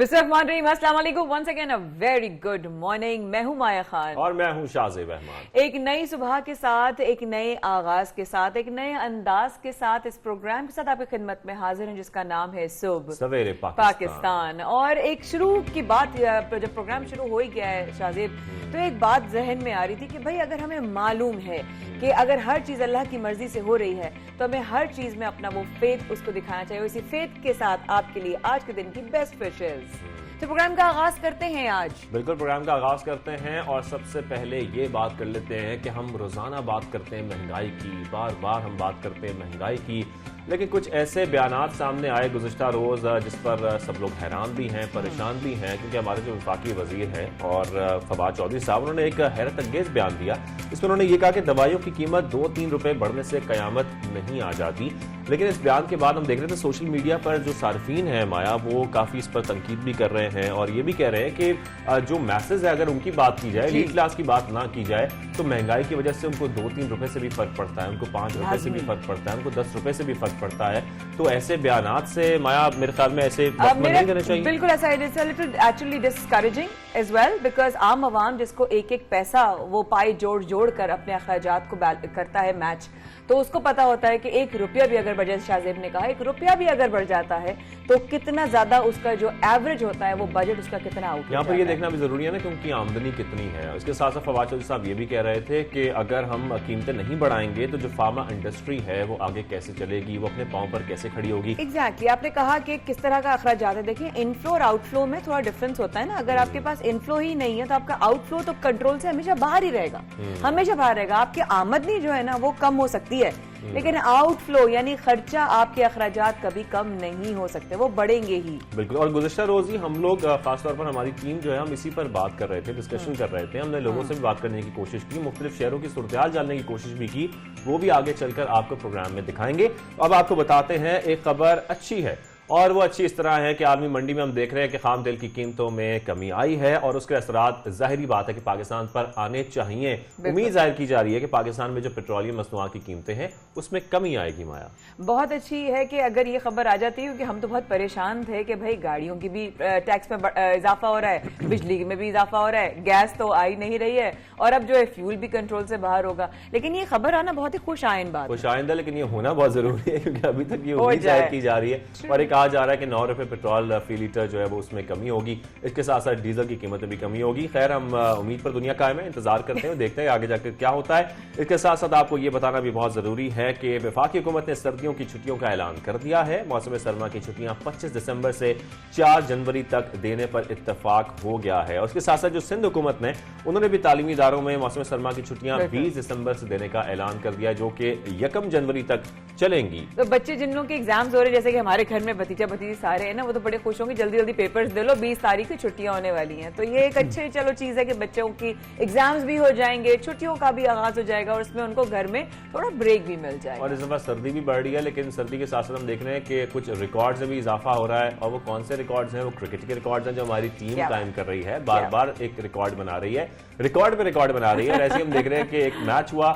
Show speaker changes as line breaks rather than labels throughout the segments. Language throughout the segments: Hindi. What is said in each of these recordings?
बिस्मिल्लाहिर्रहमानिर्रहीम, अस्सलाम वालेकुम। Once again a very good morning. मैं हूं माया खान
और मैं हूं शाहजेब रहमान।
एक नई सुबह के साथ, एक नए आगाज के साथ, एक नए अंदाज के साथ इस प्रोग्राम के साथ आपकी खिदमत में हाजिर हैं जिसका नाम है सुबह
सवेरे
पाकिस्तान। और एक शुरू की बात, जब प्रोग्राम शुरू हो ही गया है शाहजेब, तो एक बात जहन में आ रही थी कि भाई अगर हमें मालूम है कि अगर हर चीज अल्लाह की मर्जी से हो रही है तो हमें हर चीज में अपना वो फेथ उसको दिखाना चाहिए। इसी फेथ के साथ आपके लिए आज के दिन की बेस्ट विशेस। तो प्रोग्राम का आगाज करते हैं आज।
बिल्कुल, प्रोग्राम का आगाज करते हैं और सबसे पहले ये बात कर लेते हैं कि हम रोजाना बात करते हैं महंगाई की, बार बार हम बात करते हैं महंगाई की, लेकिन कुछ ऐसे बयानात सामने आए गुज़िश्ता रोज जिस पर सब लोग हैरान भी हैं, परेशान भी हैं, क्योंकि हमारे जो वफाकी वजीर हैं और फवाद चौधरी साहब, उन्होंने एक हैरत अंगेज बयान दिया। इसमें उन्होंने ये कहा कि दवाइयों की कीमत 2-3 रुपए बढ़ने से कयामत नहीं आ जाती। लेकिन इस बयान के बाद हम देख रहे थे सोशल मीडिया पर जो सार्फिन है माया, वो काफी इस पर तनकीद भी कर रहे हैं और ये भी कह रहे हैं कि जो मैसेज है अगर उनकी बात की जाए, मिडिल क्लास की बात ना की जाए, तो महंगाई की वजह से उनको 2-3 रुपए से भी फर्क पड़ता है, उनको 5 रुपए से भी फर्क पड़ता है, उनको 10 रुपए से भी फर्क पड़ता है। तो ऐसे बयानात से माया मेरे ख्याल में ऐसे नहीं करने चाहिए।
बिल्कुल ऐसा है, it's a little actually discouraging as well, because आम आवाम जिसको एक एक पैसा वो पाई जोड़ जोड़ कर अपने अखराजात को करता है मैच, तो उसको पता होता है कि 1 रुपया भी अगर बढ़ जाए, शाहजेब ने कहा 1 रुपया भी अगर बढ़ जाता है तो कितना ज्यादा उसका जो एवरेज होता है वो बजट उसका कितना आउट।
यहाँ पर ये देखना भी जरूरी है ना कि उनकी आमदनी कितनी है। उसके साथ साथ फवाद चौधरी साहब ये भी कह रहे थे कि अगर हम कीमतें नहीं बढ़ाएंगे तो जो फार्मा इंडस्ट्री है वो आगे कैसे चलेगी, वो अपने पांव पर कैसे खड़ी होगी।
एग्जैक्टली आपने कहा कि किस तरह का अखराजात है। देखिए, इनफ्लो और आउटफ्लो में थोड़ा डिफरेंस होता है ना। अगर आपके पास इनफ्लो ही नहीं है तो आपका आउटफ्लो तो कंट्रोल से हमेशा बाहर ही रहेगा, हमेशा बाहर रहेगा। आपकी आमदनी जो है ना वो कम हो सकती है, लेकिन आउटफ्लो यानी खर्चा, आपके अखराजात कभी कम नहीं हो सकते, वो बढ़ेंगे ही।
बिल्कुल। और गुज़िश्ता रोज ही हम लोग खासतौर पर हमारी टीम जो है, हम इसी पर बात कर रहे थे, डिस्कशन कर रहे थे। हमने लोगों से भी बात करने की कोशिश की, मुख्तलिफ शहरों की सूरत-ए-हाल जानने की कोशिश भी की, वो भी आगे चलकर आपको प्रोग्राम में दिखाएंगे। अब आपको बताते हैं एक खबर अच्छी है, और वो अच्छी इस तरह है कि आलमी मंडी में हम देख रहे हैं कि खाम तेल की कीमतों में कमी आई है और उसके असरात जाहिर बात है कि पाकिस्तान पर आने चाहिए। उम्मीद जाहिर की जा रही है कि पाकिस्तान में जो पेट्रोलियम मसनूआत की कीमतें हैं उसमें कमी आएगी। माया
बहुत अच्छी है कि अगर ये खबर आ जाती है, क्योंकि हम तो बहुत परेशान थे कि भाई गाड़ियों की भी टैक्स में इजाफा हो रहा है, बिजली में भी इजाफा हो रहा है, गैस तो आ ही नहीं रही है, और अब जो है फ्यूल भी कंट्रोल से बाहर होगा। लेकिन ये खबर आना बहुत ही खुश आइंद बात,
खुश आइंदा, लेकिन ये होना बहुत जरूरी है क्योंकि अभी तक ये उम्मीद जाहिर की जा रही है और एक जा रहा है कि 9 रुपए पेट्रोल फी लीटर जो है वो उसमें कमी होगी। इसके साथ साथ डीजल की कीमत में भी कमी होगी। खैर, हम उम्मीद पर दुनिया कायम है, इंतजार करते हैं, देखते हैं आगे जाकर क्या होता है। इसके साथ साथ आपको ये बताना भी बहुत जरूरी है कि वफाकी हुकूमत ने सर्दियों की छुट्टियों का ऐलान कर दिया है। मौसम सरमा की छुट्टियां 25 दिसंबर से 4 जनवरी तक देने पर इत्तेफाक हो गया है। और उसके साथ साथ जो सिंध हुकूमत ने, उन्होंने भी तालीमी इदारों में मौसम सरमा की छुट्टियां 20 दिसंबर से देने का ऐलान कर दिया, जो कि 1 जनवरी तक चलेंगी।
तो बच्चे जिन लोगों के एग्जाम्स हो रहे हैं, जैसे कि हमारे घर में भतीजा भतीजी सारे हैं ना, वो तो बड़े खुश होंगे, जल्दी जल्दी पेपर्स दे लो, 20 तारीख की छुट्टियां होने वाली हैं। तो ये एक अच्छी चलो चीज है कि बच्चों की एग्जाम्स भी हो जाएंगे, छुट्टियों का भी आगाज हो जाएगा और उसमें उनको घर में थोड़ा ब्रेक भी मिल जाएगा।
और इस दफा सर्दी भी बढ़ रही है, लेकिन सर्दी के साथ साथ हम देख रहे हैं कि कुछ रिकॉर्ड्स में भी इजाफा हो रहा है। और वो कौन से रिकॉर्ड्स हैं? वो क्रिकेट के रिकॉर्ड्स हैं जो हमारी टीम कायम कर रही है, बार बार एक रिकॉर्ड बना रही है, रिकॉर्ड पे रिकॉर्ड बना रही है। और ऐसे हम देख रहे हैं कि एक मैच हुआ,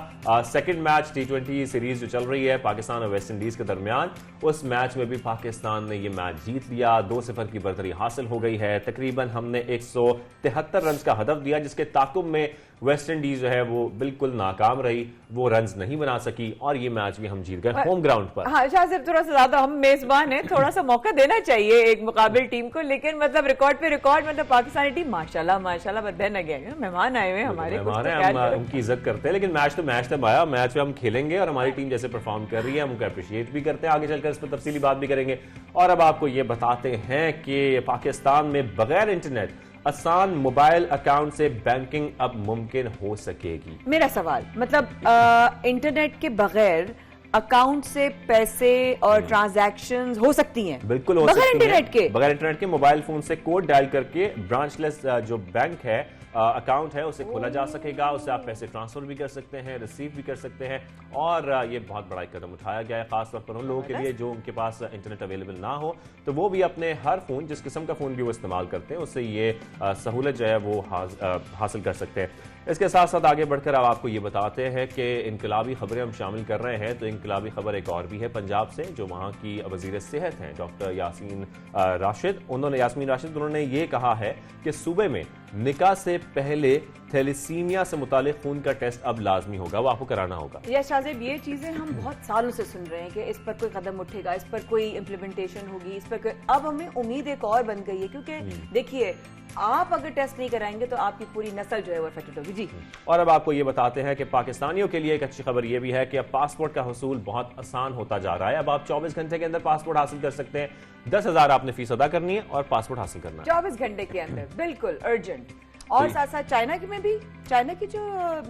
सेकंड मैच T20 सीरीज जो चल रही है पाकिस्तान और वेस्ट इंडीज के दरमियान, उस मैच में भी पाकिस्तान ने ये मैच जीत लिया, 2-0 की बर्तरी हासिल हो गई है। तकरीबन हमने 173 रन का हदफ दिया, जिसके ताकुब में वेस्ट इंडीज जो है वो बिल्कुल नाकाम रही, वो रन्स नहीं बना सकी और ये मैच भी हम जीत गए होम ग्राउंड पर।
हाँ शाहजेब, थोड़ा सा ज्यादा हम मेजबान है, थोड़ा सा मौका देना चाहिए एक मुकाबिल टीम को, लेकिन मतलब रिकॉर्ड पे रिकॉर्ड, मतलब पाकिस्तानी टीम माशाल्लाह माशाल्लाह बदे न गए, मेहमान आए हुए हमारे,
हम उनकी इज्जत करते हैं। लेकिन मैच तो मैच था माया, मैच में हम खेलेंगे और हमारी टीम जैसे परफॉर्म कर रही है हम उनको अप्रिशिएट भी करते हैं। आगे चलकर इस पर तफसीली बात भी करेंगे। और अब आपको ये बताते हैं कि पाकिस्तान में बगैर इंटरनेट आसान मोबाइल अकाउंट से बैंकिंग अब मुमकिन हो सकेगी।
मेरा सवाल, मतलब इंटरनेट के बगैर अकाउंट से पैसे और ट्रांजैक्शंस हो सकती हैं?
बिल्कुल हो
बगैर
सकती
इंटरनेट के,
बगैर इंटरनेट के मोबाइल फोन से कोड डायल करके ब्रांचलेस जो बैंक है अकाउंट है उसे खोला जा सकेगा, उससे आप पैसे ट्रांसफर भी कर सकते हैं, रिसीव भी कर सकते हैं। और ये बहुत बड़ा कदम उठाया गया है खासतौर पर उन लोगों के लिए जो उनके पास इंटरनेट अवेलेबल ना हो, तो वो भी अपने हर फोन, जिस किस्म का फोन भी वो इस्तेमाल करते हैं, उससे ये सहूलत जो है वो हासिल कर सकते हैं। इसके साथ साथ आगे बढ़कर अब आपको ये बताते हैं कि इनकलाबी खबरें हम शामिल कर रहे हैं, तो इनकलाबी खबर एक और भी है पंजाब से, जो वहाँ की वजीर सेहत हैं डॉक्टर यासीन राशिद। उन्होंने ये कहा है कि सूबे में निकाह से पहले थैलेसीमिया से मुतालिक खून का टेस्ट अब लाजमी होगा, वो आपको कराना होगा।
या शाहजेब, ये चीजें हम बहुत सालों से सुन रहे हैं कि इस पर कोई कदम उठेगा, इस पर कोई इम्प्लीमेंटेशन होगी, इस पर कोई, अब हमें उम्मीद एक और बन गई है, क्योंकि देखिए आप अगर टेस्ट नहीं कराएंगे तो आपकी पूरी नस्ल जो है वो अफेक्टेड होगी। जी, और
अब आपको ये बताते हैं कि पाकिस्तानियों के लिए एक अच्छी खबर ये भी है कि अब पासपोर्ट का हुसूल बहुत आसान होता जा रहा है। अब आप 24 घंटे के अंदर पासपोर्ट हासिल कर सकते हैं। 10,000 आपने फीस अदा करनी है और पासपोर्ट हासिल करना है
24 घंटे के अंदर, बिल्कुल अर्जेंट। और साथ साथ चाइना की में भी, चाइना की जो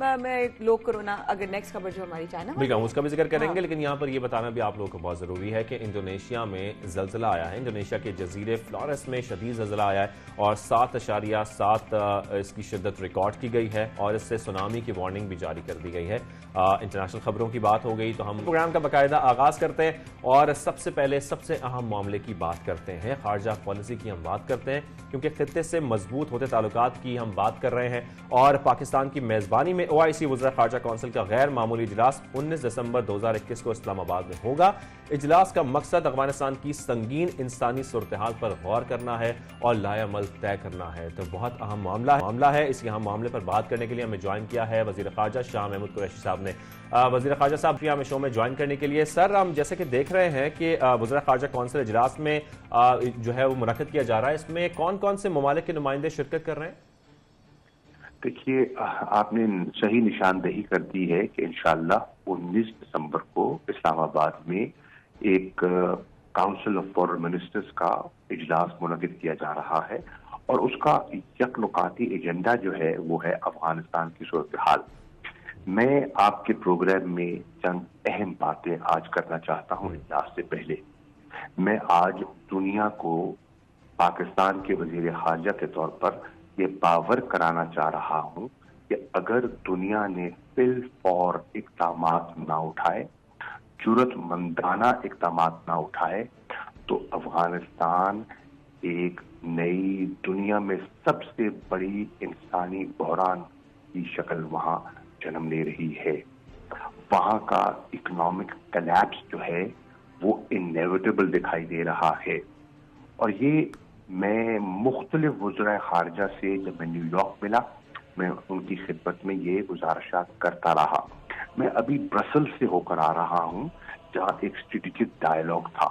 मैं लोग कोरोना, अगर नेक्स्ट खबर जो हमारी चाइना
बिल्कुल उसका भी जिक्र करेंगे, लेकिन यहाँ पर ये बताना भी आप लोगों को बहुत जरूरी है कि इंडोनेशिया में जलजिला आया है। इंडोनेशिया के जजीरे फ्लोरेस में शदीद जलजिला आया है और 7.7 इसकी शिद्दत रिकॉर्ड की गई है और इससे सुनामी की वार्निंग भी जारी कर दी गई है। इंटरनेशनल खबरों की बात हो गई तो हम प्रोग्राम का बाकायदा आगाज करते हैं और सबसे पहले सबसे अहम मामले की बात करते हैं, खारजा पॉलिसी की हम बात करते हैं, क्योंकि खित्ते से मजबूत होते ताल्लुकात की हम बात कर रहे हैं। और पाकिस्तान की मेजबानी में OIC वज़ीर ख़ारजा काउंसिल का गैर मामूली इजलास 19 दिसंबर 2021 को इस्लामाबाद में होगा। इजलास का मकसद अफगानिस्तान की संगीन इंसानी सूरत हाल पर गौर करना है और लाएअमल तय करना है। तो बहुत अहम मामला है। इसी अहम मामले पर बात करने के लिए हमें ज्वाइन किया है वज़ीर ख़ारजा शाह महमूद कुरैशी साहब ने। वज़ीर ख़ारजा साहब हमें शो में ज्वाइन करने के लिए। सर, हम जैसे कि देख रहे हैं कि वज़ीर ख़ारजा काउंसिल इजलास में जो है वो मुनक़्क़िद किया जा रहा है, इसमें कौन कौन से ममालिक के नुमाइंदे शिरकत कर रहे हैं?
देखिए, आपने सही निशानदेही कर दी है कि इंशाअल्लाह 19 दिसंबर को इस्लामाबाद में एक काउंसिल ऑफ फॉरेन मिनिस्टर्स का इजलास मुनक़्क़िद किया जा रहा है और उसका यकनुकाती एजेंडा जो है वो है अफगानिस्तान की सूरत हाल। मैं आपके प्रोग्राम में चंद अहम बातें आज करना चाहता हूँ। इजलास से पहले मैं आज दुनिया को पाकिस्तान के वजीर खारजा के तौर पर ये बावर कराना चाह रहा हूं कि अगर दुनिया ने फिल फौर इक़दामात ना उठाए, जुर्रतमंदाना इक़दामात ना उठाए, तो अफगानिस्तान एक नई दुनिया में सबसे बड़ी इंसानी बहरान की शक्ल वहां जन्म ले रही है। वहां का इकोनॉमिक कलैप्स जो है वो इनएविटेबल दिखाई दे रहा है। और ये मैं मुख्तलिफ वज़राए खारजा से जब मैं न्यूयॉर्क मिला, मैं उनकी खिदमत में ये गुजारिशात करता रहा। मैं अभी ब्रसल्स से होकर आ रहा हूँ जहाँ एक स्ट्रेटेजिक डायलॉग था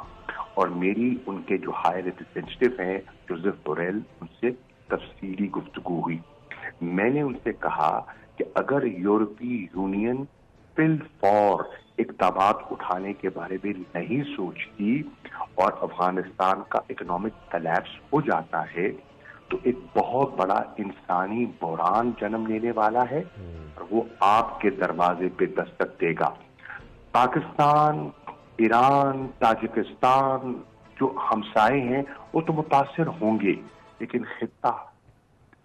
और मेरी उनके जो हाई रिप्रेजेंटेटिव हैं जोसेफ बोरेल, उनसे तफसीली गुफ्तगू हुई। मैंने उनसे कहा कि अगर यूरोपीय यूनियन फिल फॉर इक़दामात उठाने के बारे में नहीं सोचती और अफगानिस्तान का इकोनॉमिक कलैप्स हो जाता है तो एक बहुत बड़ा इंसानी बहरान जन्म लेने वाला है और वो आपके दरवाजे पे दस्तक देगा। पाकिस्तान, ईरान, ताजिकिस्तान जो हमसाए हैं वो तो मुतासिर होंगे, लेकिन खित्ता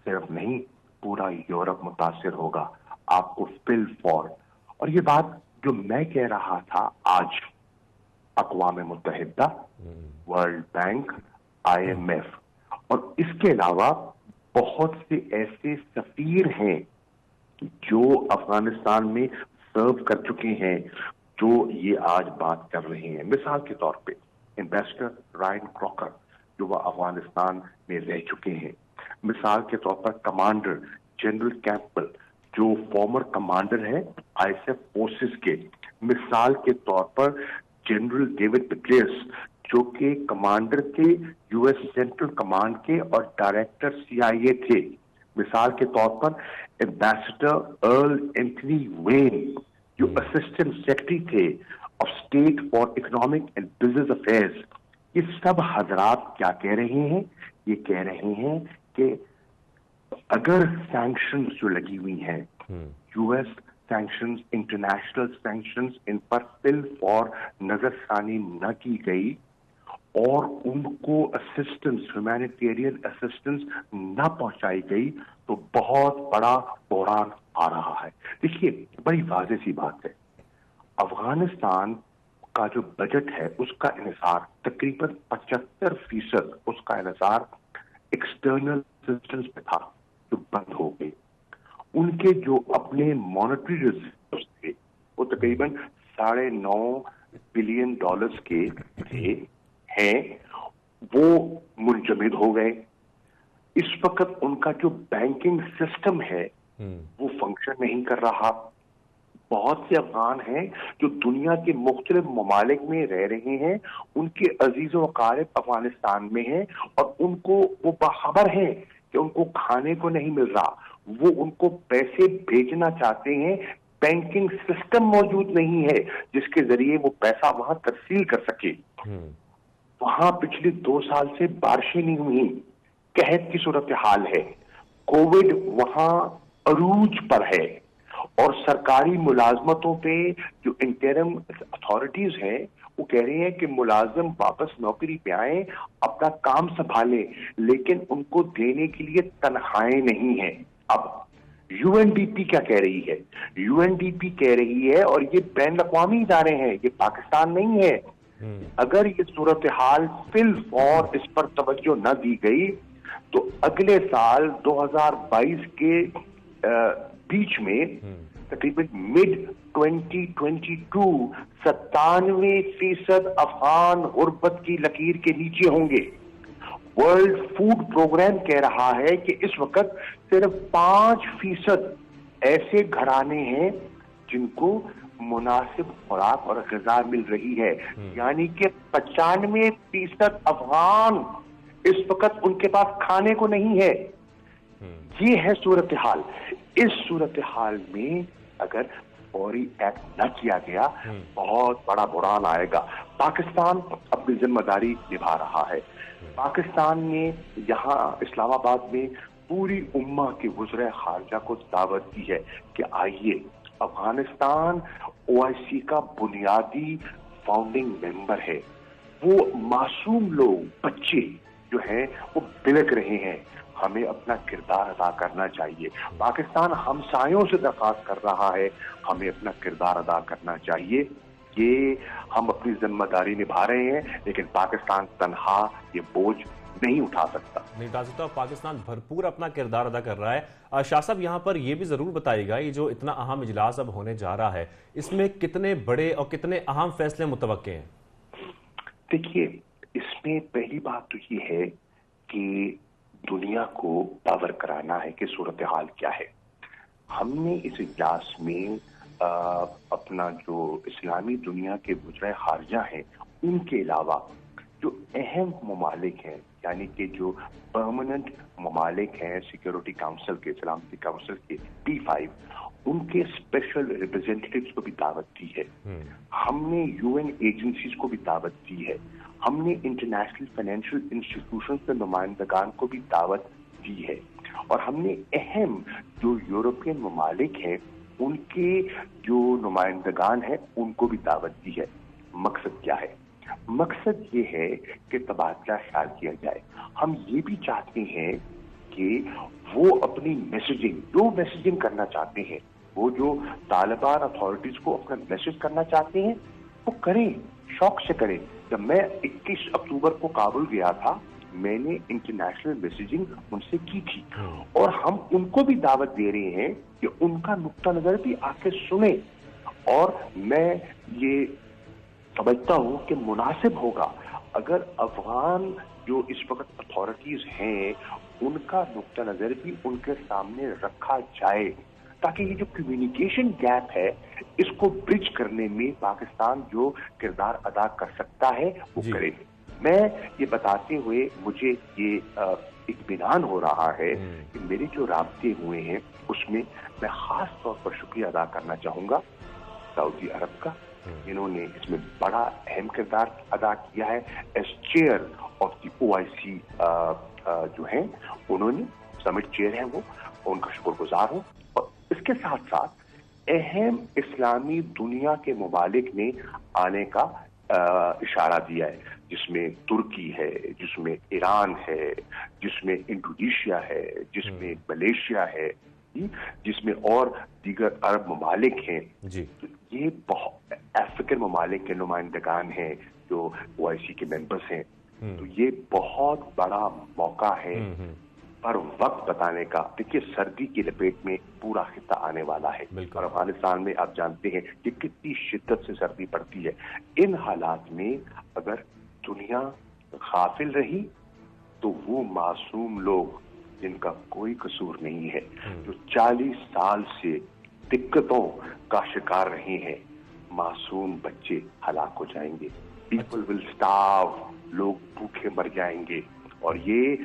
सिर्फ नहीं, पूरा यूरोप मुतासिर होगा। आपको फिल फॉर, और ये बात जो मैं कह रहा था आज अक़वाम मुत्तहिदा, वर्ल्ड बैंक, IMF और इसके अलावा बहुत से ऐसे सफीर हैं जो अफगानिस्तान में सर्व कर चुके हैं जो ये आज बात कर रहे हैं। मिसाल के तौर पे एम्बेसडर रायन क्रॉकर जो वह अफगानिस्तान में रह चुके हैं। मिसाल के तौर पर कमांडर जनरल कैंपबेल जो फॉर्मर कमांडर है ISAF फोर्सेस के। मिसाल के तौर पर जनरल डेविड पेट्रियस जो कि कमांडर थे US सेंट्रल कमांड के और डायरेक्टर CIA थे। मिसाल के तौर पर एम्बेसडर अर्ल एंथनी वेन जो असिस्टेंट सेक्रेटरी थे of state for economic and business affairs. ये सब हजरात क्या कह रहे हैं? ये कह रहे हैं कि अगर सैंक्शंस जो लगी हुई हैं, US सैंक्शंस, इंटरनेशनल सैंक्शंस, इन पर फिल फॉर नजरसानी न की गई और उनको असिस्टेंस, ह्यूमैनिटेरियन असिस्टेंस न पहुंचाई गई तो बहुत बड़ा बहरान आ रहा है। देखिए, बड़ी वाज़ेह सी बात है, अफगानिस्तान का जो बजट है उसका इन्हिसार तकरीबन 75% उसका इन्हिसार एक्सटर्नल असिस्टेंस पे था, जो बंद हो गई। उनके जो अपने मॉनेटरी रिजर्व्स थे वो तकरीबन $9.5 बिलियन के थे, हैं, वो मुंजमद हो गए। इस वक्त उनका जो बैंकिंग सिस्टम है वो फंक्शन नहीं कर रहा। बहुत से अफगान हैं जो दुनिया के मुख्तलिफ ममालिक में रह रहे हैं, उनके अजीज व अकारिब अफगानिस्तान में हैं और उनको वो बाखबर हैं कि उनको खाने को नहीं मिल रहा। वो उनको पैसे भेजना चाहते हैं, बैंकिंग सिस्टम मौजूद नहीं है जिसके जरिए वो पैसा वहां तरसील कर सके। वहां पिछले 2 साल से बारिशें नहीं हुई, कहत की सूरत हाल है, कोविड वहां अरूज पर है और सरकारी मुलाजमतों पे जो इंटरिम अथॉरिटीज हैं वो कह रहे हैं कि मुलाजिम वापस नौकरी पे आए, अपना काम संभालें, लेकिन उनको देने के लिए तनख्वाहें नहीं है। अब यूएनडीपी क्या कह रही है? यूएनडीपी कह रही है, और ये बैन अवी इदारे हैं, ये पाकिस्तान नहीं है, अगर ये सूरत हाल फिल और इस पर तवज्जो न दी गई तो अगले साल 2022 के बीच में तकरीबन मिड 2022 97% अफगान गुर्बत की लकीर के नीचे होंगे। वर्ल्ड फूड प्रोग्राम कह रहा है कि इस वक्त सिर्फ 5% ऐसे घराने हैं जिनको मुनासिब खुराक और ग़िज़ा मिल रही है, यानी कि 95% अफगान इस वक्त उनके पास खाने को नहीं है। ये है सूरत हाल। इस सूरत हाल में अगर फौरी एक्ट न किया गया बहुत बड़ा बुरान आएगा। पाकिस्तान अपनी जिम्मेदारी निभा रहा है। पाकिस्तान ने यहाँ इस्लामाबाद में पूरी उम्मा के वज़ीर खारजा को दावत दी है कि आइए, अफगानिस्तान ओआईसी का बुनियादी फाउंडिंग मेंबर है। वो मासूम लोग, बच्चे जो हैं वो बिलक रहे हैं, हमें अपना किरदार अदा करना चाहिए। पाकिस्तान हमसायों से दरख्वास्त कर रहा है, हमें अपना किरदार अदा करना चाहिए। ये हम अपनी जिम्मेदारी निभा रहे हैं, लेकिन पाकिस्तान तन्हा ये बोझ नहीं उठा सकता।
पाकिस्तान भरपूर अपना किरदार अदा कर रहा है। शाह साहब, यहाँ पर यह भी जरूर बताइएगा, ये जो इतना अहम इजलास अब होने जा रहा है, इसमें कितने बड़े और कितने अहम फैसले मुतवक्के हैं?
देखिए, इसमें पहली बात तो ये है कि दुनिया को बावर कराना है कि सूरत हाल क्या है। हमने इस इजलास में अपना जो इस्लामी दुनिया के वज़ीर खारजा हैं उनके अलावा जो अहम ममालिक हैं, यानी कि जो परमानेंट ममालिक हैं सिक्योरिटी काउंसिल के, सलामती काउंसिल के P5, उनके स्पेशल रिप्रेजेंटेटिव्स को भी दावत दी है। हमने यूएन एजेंसीज को भी दावत दी है। हमने इंटरनेशनल फाइनेंशियल इंस्टीट्यूशन के नुमाइंदगान को भी दावत दी है, और हमने अहम जो यूरोपियन ममालिक हैं उनके जो नुमाइंदगान हैं उनको भी दावत दी है। मकसद क्या है? मकसद ये है कि तबादला ख्याल किया जाए। हम ये भी चाहते हैं कि वो अपनी जो मैसेजिंग करना चाहते हैं, वो जो तालिबान अथॉरिटीज को अपना मैसेज करना चाहते हैं वो करें, शौक से करें। जब मैं 21 अक्टूबर को काबुल गया था, मैंने इंटरनेशनल मैसेजिंग उनसे की थी, और हम उनको भी दावत दे रहे हैं कि उनका नुक्ता नजर भी आके सुने। और मैं ये समझता हूं कि मुनासिब होगा अगर अफगान जो इस वक्त अथॉरिटीज हैं उनका नुक्ता नजर भी उनके सामने रखा जाए, ताकि ये जो कम्युनिकेशन गैप है इसको ब्रिज करने में पाकिस्तान जो किरदार अदा कर सकता है वो करे। मैं ये बताते हुए मुझे ये इत्मीनान हो रहा है कि मेरे जो राब्ते हुए हैं उसमें मैं खास तौर पर शुक्रिया अदा करना चाहूंगा सऊदी अरब का। इन्होंने इसमें बड़ा अहम किरदार अदा किया है। As chair of the OIC जो हैं उन्होंने, समिट चेयर हैं वो, उनका शुक्रगुजार हूँ। और इसके साथ साथ अहम इस्लामी दुनिया के ममालिक ने आने का इशारा दिया है, जिसमें तुर्की है, जिसमें ईरान है, जिसमें इंडोनेशिया है, जिसमें मलेशिया है, जिसमें और दीगर अरब ममालिक हैं जी। तो ये बहुत अफ्रीकन ममालिक के नुमाइंदगान हैं जो OIC के मेंबर्स हैं। तो ये बहुत बड़ा मौका है पर वक्त बताने का। देखिए, सर्दी की लपेट में पूरा खिता आने वाला है और अफगानिस्तान में आप जानते हैं कि कितनी शिद्दत से सर्दी पड़ती है। इन हालात में अगर दुनिया गाफिल रही तो वो मासूम लोग जिनका कोई कसूर नहीं है, जो 40 साल से दिक्कतों का शिकार रहे हैं, मासूम बच्चे हलाक हो जाएंगे। पीपल विल स्टार्व, लोग भूखे मर जाएंगे। और ये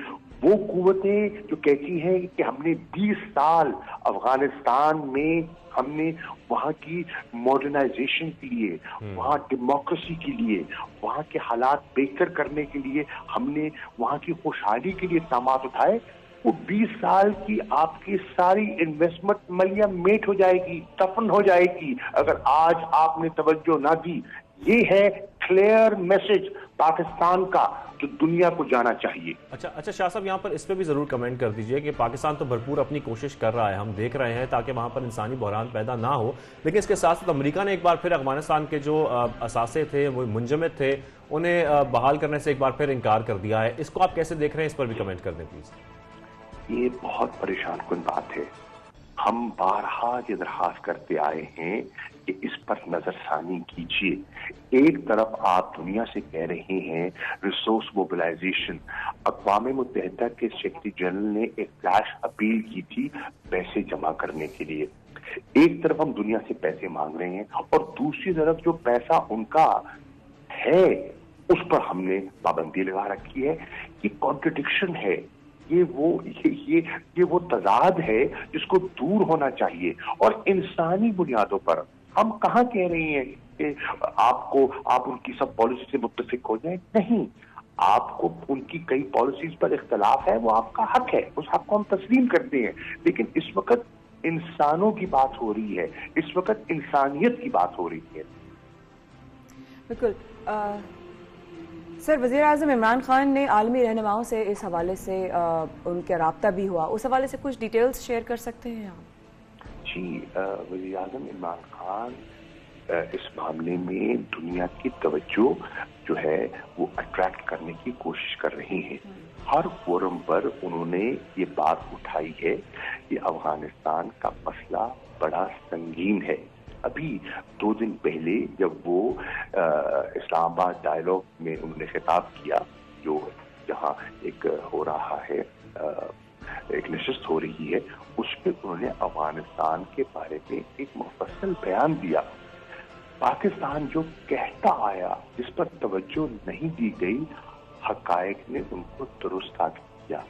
वो कुव्वतें जो कहती हैं कि हमने 20 साल अफगानिस्तान में हमने वहां की मॉडर्नाइजेशन के लिए, वहां डेमोक्रेसी के लिए, वहां के हालात बेहतर करने के लिए, हमने वहां की खुशहाली के लिए सामात उठाए, वो 20 साल की आपकी सारी इन्वेस्टमेंट मलिया मेट हो जाएगी, दफन हो जाएगी अगर आज आपने तवज्जो ना दी। ये है क्लियर मैसेज पाकिस्तान का जो दुनिया को जाना चाहिए।
अच्छा शाह साहब, यहाँ पर इस पे भी जरूर कमेंट कर दीजिए कि पाकिस्तान तो भरपूर अपनी कोशिश कर रहा है, हम देख रहे हैं, ताकि वहां पर इंसानी बहरान पैदा ना हो, लेकिन इसके साथ साथ अमेरिका ने एक बार फिर अफगानिस्तान के जो असासे थे, वो मुंजमद थे, उन्हें बहाल करने से एक बार फिर इनकार कर दिया है। इसको आप कैसे देख रहे हैं? इस पर भी कमेंट कर दें प्लीज।
ये बहुत परेशान कुन बात है। हम बारहा ये दरखास्त करते आए हैं कि इस पर नजरसानी कीजिए। एक तरफ आप दुनिया से कह रहे हैं रिसोर्स मोबिलाइजेशन, अक़वाम मुत्तहिदा के सेक्रेटरी जनरल ने एक फ्लैश अपील की थी पैसे जमा करने के लिए। एक तरफ हम दुनिया से पैसे मांग रहे हैं और दूसरी तरफ जो पैसा उनका है उस पर हमने पाबंदी लगा रखी है। ये कॉन्ट्रडिक्शन है, ये वो तजाद है जिसको दूर होना चाहिए। और इंसानी बुनियादों पर हम कहाँ कह रहे हैं कि आप उनकी सब पॉलिसी से मुत्तफिक हो जाए? नहीं, आपको उनकी कई पॉलिसीज पर इख्तलाफ है, वो आपका हक है, उस हक को हम तस्लीम करते हैं। लेकिन इस वक्त इंसानों की बात हो रही है, इस वक्त इंसानियत की बात हो रही है।
बिल्कुल। सर, वज़ीर आज़म इमरान खान ने आलमी रहनुमाओं से इस हवाले से उनका राब्ता भी हुआ, उस हवाले से कुछ डिटेल्स शेयर कर सकते हैं आप?
जी, वज़ीर आज़म इमरान खान इस मामले में दुनिया की तवज्जो जो है वो अट्रैक्ट करने की कोशिश कर रहे हैं। हर फोरम पर उन्होंने ये बात उठाई है कि अफगानिस्तान का मसला बड़ा संगीन है। अभी 2 दिन पहले जब वो इस्लामाबाद डायलॉग में उन्होंने खिताब किया, जो जहां एक हो रहा है, एक नशिस्त हो रही है, उसमें उन्होंने अफगानिस्तान के बारे में एक मुफस्सल बयान दिया। पाकिस्तान जो कहता आया, जिस पर तवज्जो नहीं दी गई, हकायक ने उनको दुरुस्त किया।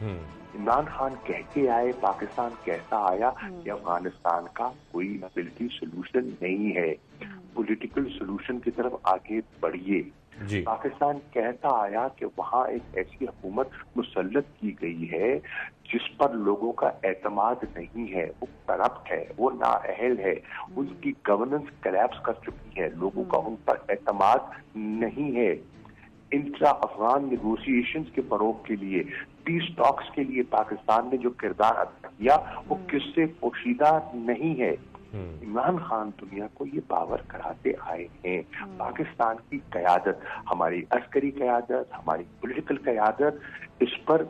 इमरान खान कहते आए, पाकिस्तान कहता आया कि अफगानिस्तान का कोई मिलिट्री सोल्यूशन नहीं है, पॉलिटिकल सोल्यूशन की तरफ आगे बढ़िए। पाकिस्तान कहता आया कि वहां एक ऐसी हुकूमत मुसल्लत की गई है जिस पर लोगों का एतमाद नहीं है, वो करप्ट है, वो नाअहल है, उसकी गवर्नेंस कोलैप्स कर चुकी है, लोगों का उन पर एतमाद नहीं है। इंट्रा अफगान नेगोशिएशंस के फरोग के लिए, पीस टॉक्स के लिए पाकिस्तान ने जो किरदार अदा किया वो किससे पोशीदा नहीं है। इमरान खान दुनिया को ये बावर कराते आए हैं। पाकिस्तान की क़यादत, हमारी अस्करी क़यादत, हमारी पॉलिटिकल क़यादत, इस पर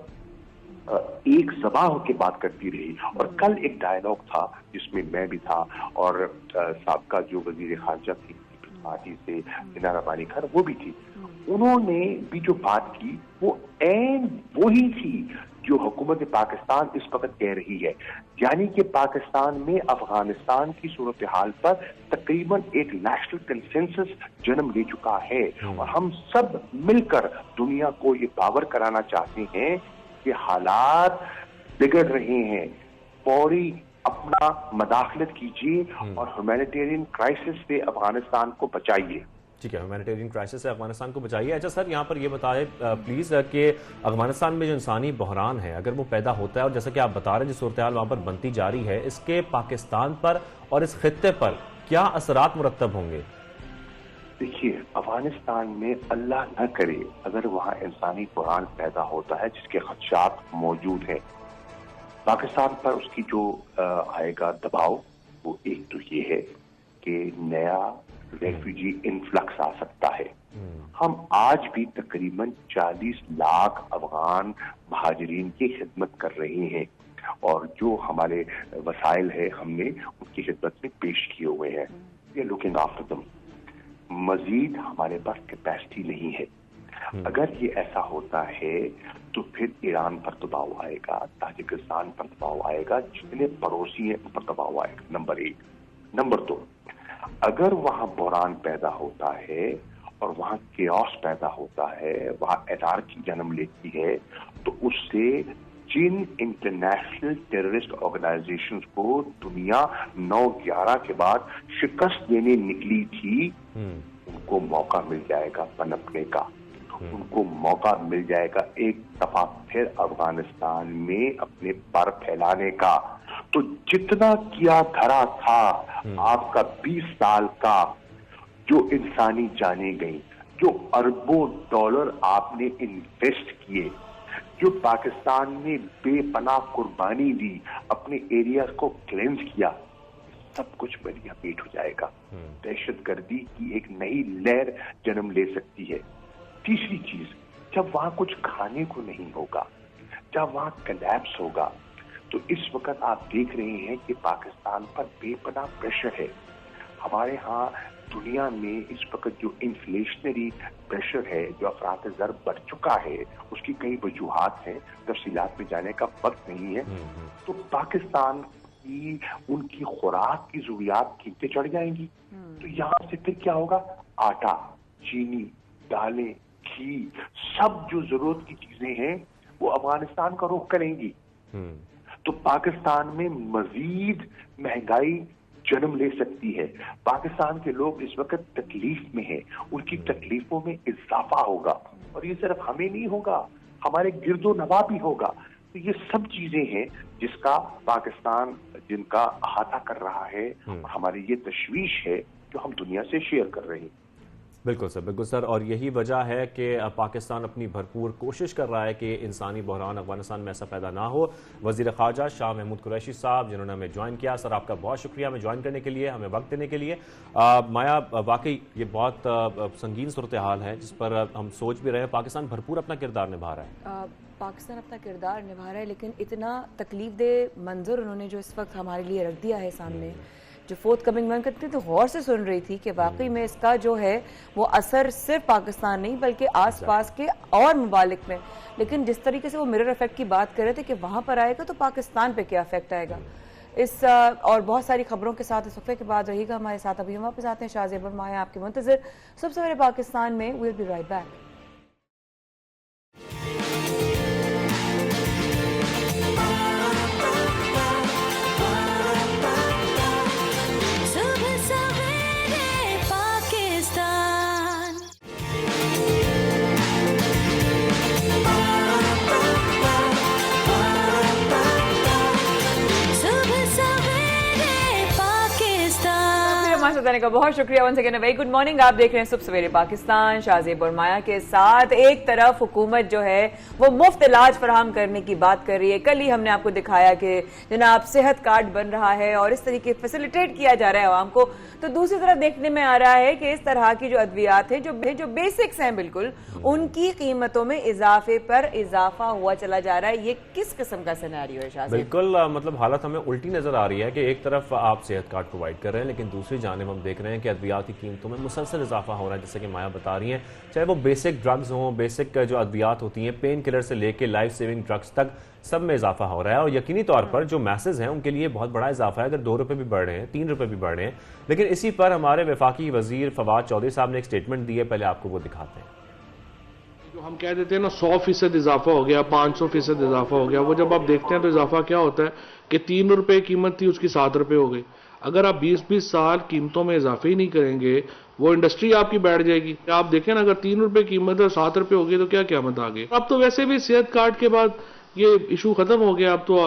एक ज़बान होकर बात करती रही। और कल एक डायलॉग था जिसमें मैं भी था और साबका जो वजीर खारजा थी पार्टी से दिनारा बानी खान, वो भी थी। उन्होंने भी जो बात की वो ऐन वही थी जो हुकूमत पाकिस्तान इस वक्त कह रही है, यानी कि पाकिस्तान में अफगानिस्तान की सूरत हाल पर तकरीबन एक नेशनल कंसेंसस जन्म ले चुका है। और हम सब मिलकर दुनिया को ये बावर कराना चाहते हैं कि हालात बिगड़ रहे हैं, फौरी अपना मदाखलत कीजिए और ह्यूमैनिटेरियन क्राइसिस से अफगानिस्तान को बचाइए।
ठीक है, ह्यूमैनिटेरियन क्राइसिस से अफगानिस्तान को बचाइए। अच्छा सर, यहाँ पर ये बताएं प्लीज कि अफगानिस्तान में जो इंसानी बहरान है, अगर वो पैदा होता है और जैसा कि आप बता रहे हैं जो सूरत हाल वहाँ पर बनती जा रही है, इसके पाकिस्तान पर और इस खित्ते पर क्या असरात मुरत्तब होंगे?
देखिए, अफगानिस्तान में अल्लाह न करे अगर वहाँ इंसानी बुहरान पैदा होता है जिसके खदशात मौजूद हैं, पाकिस्तान पर उसकी जो आएगा दबाव, वो एक तो ये है कि नया रेफ्यूजी इन्फ्लक्स आ सकता है। हम आज भी तकरीबन 40 लाख अफगान महाजरीन की खिदमत कर रहे हैं और जो हमारे वसाइल है हमने उनकी खिदमत में पेश किए हुए हैं। ये लुकिंग आफ्टर दम। मजीद हमारे पास कैपेसिटी नहीं है। अगर ये ऐसा होता है तो फिर ईरान पर दबाव आएगा, ताजिकिस्तान पर दबाव आएगा, जितने पड़ोसी हैं उन पर दबाव आएगा, नंबर 1। नंबर 2, अगर वहां बुहरान पैदा होता है और वहां केओस पैदा होता है, वहां एनार्की जन्म लेती है, तो उससे जिन इंटरनेशनल टेररिस्ट ऑर्गेनाइजेशंस को दुनिया 9/11 के बाद शिकस्त देने निकली थी, उनको मौका मिल जाएगा पनपने का, उनको मौका मिल जाएगा एक दफा फिर अफगानिस्तान में अपने पर फैलाने का। तो जितना किया धरा था आपका 20 साल का, जो इंसानी जाने गई, जो अरबों डॉलर आपने इन्वेस्ट किए, जो पाकिस्तान ने बेपनाह कुर्बानी दी, अपने एरिया को क्लेंस किया, सब कुछ बलिया पेट हो जाएगा। दहशतगर्दी की एक नई लहर जन्म ले सकती है। तीसरी चीज, जब वहां कुछ खाने को नहीं होगा, जब वहां कलैप्स होगा, तो इस वक्त आप देख रहे हैं कि पाकिस्तान पर बेपनाह प्रेशर है। हमारे यहाँ दुनिया में इस वक्त जो इन्फ्लेशनरी प्रेशर है, जो अफरात ज़र बढ़ चुका है, उसकी कई वजूहात हैं, तफसीलात में जाने का वक्त नहीं है। तो पाकिस्तान की उनकी खुराक की जरूरियात कीमतें चढ़ जाएंगी। तो यहाँ से फिर क्या होगा? आटा, चीनी, दालें, घी, सब जो जरूरत की चीजें हैं वो अफगानिस्तान का रुख करेंगी। तो पाकिस्तान में मजीद महंगाई जन्म ले सकती है। पाकिस्तान के लोग इस वक्त तकलीफ में हैं, उनकी तकलीफों में इजाफा होगा, और ये सिर्फ हमें नहीं होगा, हमारे गिरदो नवा भी होगा। तो ये सब चीजें हैं जिसका पाकिस्तान जिनका अहाता कर रहा है, और हमारी ये तशवीश है जो हम दुनिया से शेयर कर रहे हैं।
बिल्कुल सर, और यही वजह है कि पाकिस्तान अपनी भरपूर कोशिश कर रहा है कि इंसानी बहरान अफगानिस्तान में ऐसा पैदा ना हो। वज़ीर ख़ारजा शाह महमूद कुरैशी साहब जिन्होंने हमें ज्वाइन किया, सर आपका बहुत शुक्रिया हमें ज्वाइन करने के लिए, हमें वक्त देने के लिए। माया, वाकई ये बहुत संगीन सूरत हाल है जिस पर हम सोच भी रहे हैं। पाकिस्तान भरपूर अपना किरदार निभा रहा है,
पाकिस्तान अपना किरदार निभा रहा है, लेकिन इतना तकलीफ दे मंजर उन्होंने जो इस वक्त हमारे लिए रख दिया है सामने, जो फोर्थ कमिंग मन करती तो गौर से सुन रही थी कि वाकई में इसका जो है वो असर सिर्फ पाकिस्तान नहीं बल्कि आसपास के और ममालिक में, लेकिन जिस तरीके से वो मिरर इफेक्ट की बात कर रहे थे कि वहां पर आएगा तो पाकिस्तान पे क्या इफेक्ट आएगा, इस और बहुत सारी खबरों के साथ इस वक्त के बाद रहेगा हमारे साथ। अभी हम वापस आते हैं, शाहजेब और माया आपके मुंतजिर सबसे पहले पाकिस्तान में। Will be right back. जाने का बहुत शुक्रिया। Once again very good morning. आप देख रहे हैं सुबह सवेरे पाकिस्तान, शाहजेब और माया के साथ। एक तरफ हुकूमत जो है वो मुफ्त इलाज फराहम करने की बात कर रही है। कल ही हमने आपको दिखाया कि जनाब सेहत कार्ड बन रहा है और इस तरीके फैसिलिटेट किया जा रहा है आवाम को। तो दूसरी तरफ देखने में आ रहा है कि इस तरह की जो अद्वियात है, जो बेसिक्स हैं बिल्कुल, उनकी कीमतों में इजाफे पर इजाफा हुआ चला जा रहा है। ये किस किस्म का सिनेरियो है शाहजेब?
बिल्कुल, मतलब हालत हमें उल्टी नजर आ रही है कि एक तरफ आप सेहत कार्ड प्रोवाइड कर रहे हैं, लेकिन दूसरी जानिब हम देख रहे हैं कि अद्वियात की कीमतों में मुसलसल इजाफा हो रहा है। जैसे कि माया बता रही हैं, चाहे वो बेसिक ड्रग्स हों, बेसिक जो अद्वियात होती हैं, पेन किलर से लेके लाइफ सेविंग ड्रग्स तक, सब में इजाफा हो रहा है। और यकीनी तौर पर जो मैसेज हैं उनके लिए बहुत बड़ा इजाफा है। अगर 2 रुपए भी बढ़ रहे हैं, 3 रुपए भी बढ़ रहे हैं, लेकिन इसी पर हमारे वफाकी वजीर फवाद चौधरी साहब ने एक स्टेटमेंट दी है, पहले आपको वो दिखाते हैं।
जो हम कह देते हैं ना 100% इजाफा हो गया, 500% इजाफा हो गया, वो जब आप देखते हैं तो इजाफा क्या होता है कि 3 रुपए कीमत थी उसकी 7 रुपए हो गई। अगर आप 20-20 साल कीमतों में इजाफे ही नहीं करेंगे, वो इंडस्ट्री आपकी बैठ जाएगी। आप देखें ना, अगर 3 रुपए कीमत है 7 रुपए हो गई तो क्या कीमत आ गई। अब तो वैसे भी सेहत कार्ड के बाद ये इशू खत्म हो गया। अब तो